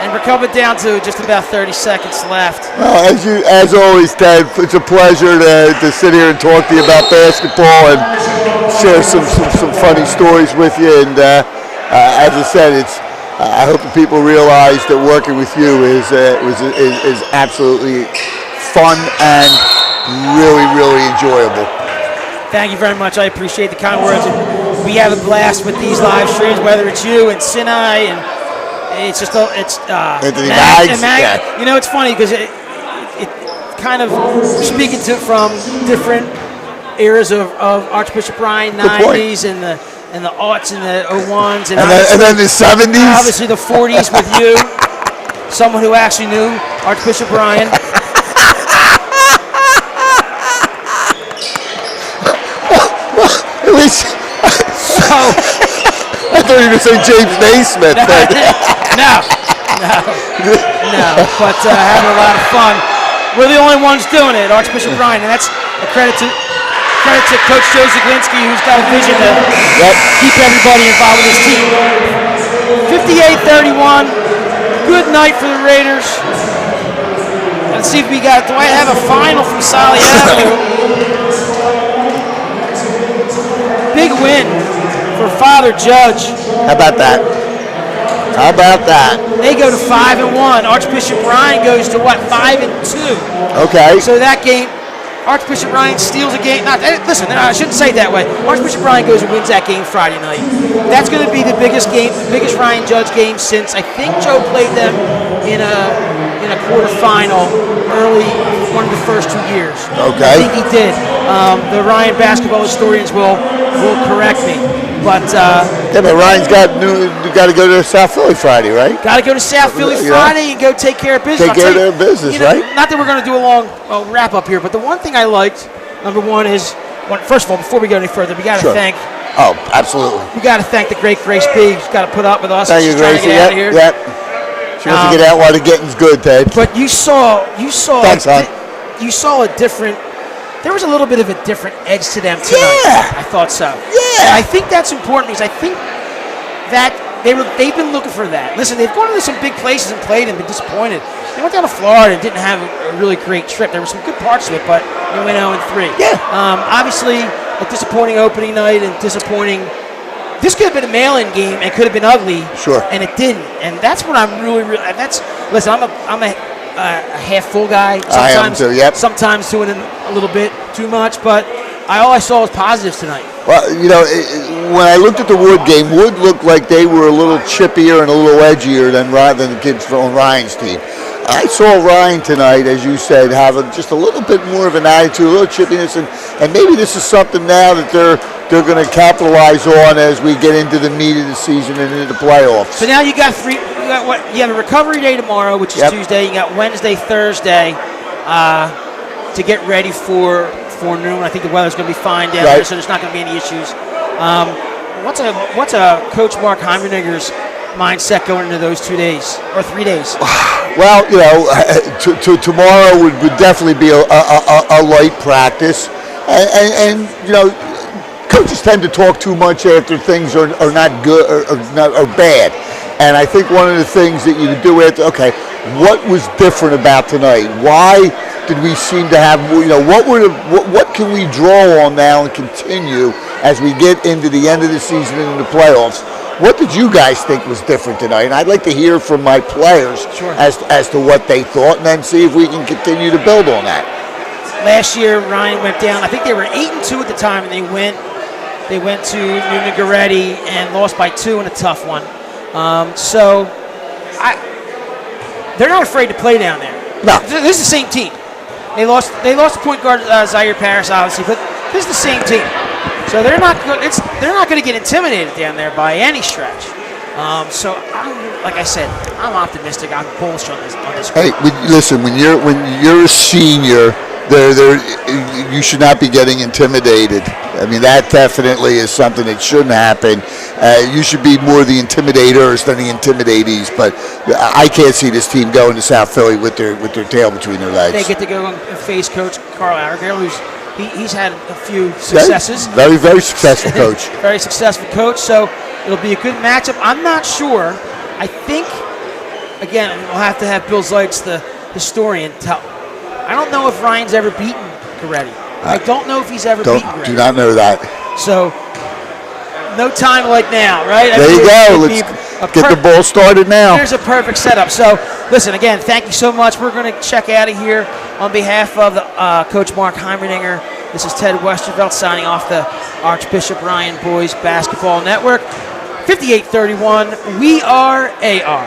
And we're coming down to just about 30 seconds left. Well, as always, Ted, it's a pleasure to sit here and talk to you about basketball and share some funny stories with you. And as I said, I hope that people realize that working with you is absolutely fun and really, really enjoyable. Thank you very much. I appreciate the kind words. And we have a blast with these live streams, whether it's you and Sinai and it's just Anthony Mags. Yeah. You know, it's funny because it kind of speaking to from different eras of Archbishop Ryan, 90s and the aughts and the 01s and then the 70s. Obviously the 40s with you, someone who actually knew Archbishop Ryan. At least. So. I thought you were going to say James Naismith. No. But having a lot of fun. We're the only ones doing it, Archbishop Ryan, and that's a credit to Coach Joe Zaglinski, who's got a vision to keep everybody involved with his team. 58-31. Good night for the Raiders. Let's see if we got. Do I have a final from Sally Avenue? Big win for Father Judge. How about that? They go to 5-1. Archbishop Ryan goes to what? 5-2. Okay. So that game, Archbishop Ryan steals a game. Listen, I shouldn't say it that way. Archbishop Ryan goes and wins that game Friday night. That's going to be the biggest game, the biggest Ryan Judge game since I think Joe played them in a quarterfinal early one of the first 2 years. Okay. I think he did. The Ryan basketball historians will correct me. But Ryan's got to go to South Philly Friday, right? Got to go to South Philly Friday and go take care of business. Take care of their business, right? Not that we're going to do a long wrap up here, but the one thing I liked, number one, is first of all, before we go any further, we got to thank. Oh, absolutely. We got to thank the great Grace B. Who's got to put up with us. Thank you, Grace. Yep. She wants to get out while the getting's good, Ted. But you saw. Thanks, hon. You saw a different. There was a little bit of a different edge to them tonight. Yeah. I thought so. Yeah. And I think that's important because I think that they've been looking for that. Listen, they've gone to some big places and played and been disappointed. They went down to Florida and didn't have a really great trip. There were some good parts of it, but they went 0-3. Yeah. Obviously, a disappointing opening night and disappointing. This could have been a mail-in game and could have been ugly. Sure. And it didn't. And that's what I'm really. Listen, I'm a half full guy. Sometimes, I am too. Yep. Sometimes doing a little bit too much, but all I saw was positives tonight. Well, when I looked at the Wood game, Wood looked like they were a little chippier and a little edgier than the kids on Ryan's team. I saw Ryan tonight, as you said, have just a little bit more of an attitude, a little chippiness, and maybe this is something now that they're going to capitalize on as we get into the meat of the season and into the playoffs. So now you got you have a recovery day tomorrow, which is Tuesday. You got Wednesday, Thursday to get ready for noon. I think the weather's going to be fine down there, so there's not going to be any issues. What's a Coach Mark Heimerdiger's mindset going into those 2 days or 3 days? Well, tomorrow would definitely be a light practice, and coaches tend to talk too much after things are not good or bad. And I think one of the things that you do what was different about tonight? Why did we seem to have, what can we draw on now and continue as we get into the end of the season and in the playoffs? What did you guys think was different tonight? And I'd like to hear from my players as to what they thought, and then see if we can continue to build on that. last year Ryan went down. I think they were 8-2 at the time, and they went to Newman Goretti and lost by 2 in a tough one. They're not afraid to play down there. No. This is the same team. They lost the point guard Zaire Paris, obviously, but this is the same team. So they're not going to get intimidated down there by any stretch. So like I said, I'm optimistic. I'm bullish on this. Hey, listen, when you're a senior, you should not be getting intimidated. I mean, that definitely is something that shouldn't happen. You should be more the intimidators than the intimidatees. But I can't see this team going to South Philly with their tail between their legs. They get to go and face Coach Carl Aragale, he's had a few successes. Very, very successful coach. Very successful coach. So it'll be a good matchup. I'm not sure. I think, again, we'll have to have Bill Zeitz, the historian, tell. I don't know if Ryan's ever beaten Goretti. I don't know if he's ever beaten Goretti. Do not know that. So, no time like now, right? There you go. Let's get the ball started now. Here's a perfect setup. So, listen, again, thank you so much. We're going to check out of here on behalf of the Coach Mark Heimerdinger. This is Ted Westervelt signing off the Archbishop Ryan Boys Basketball Network. 58-31, we are AR.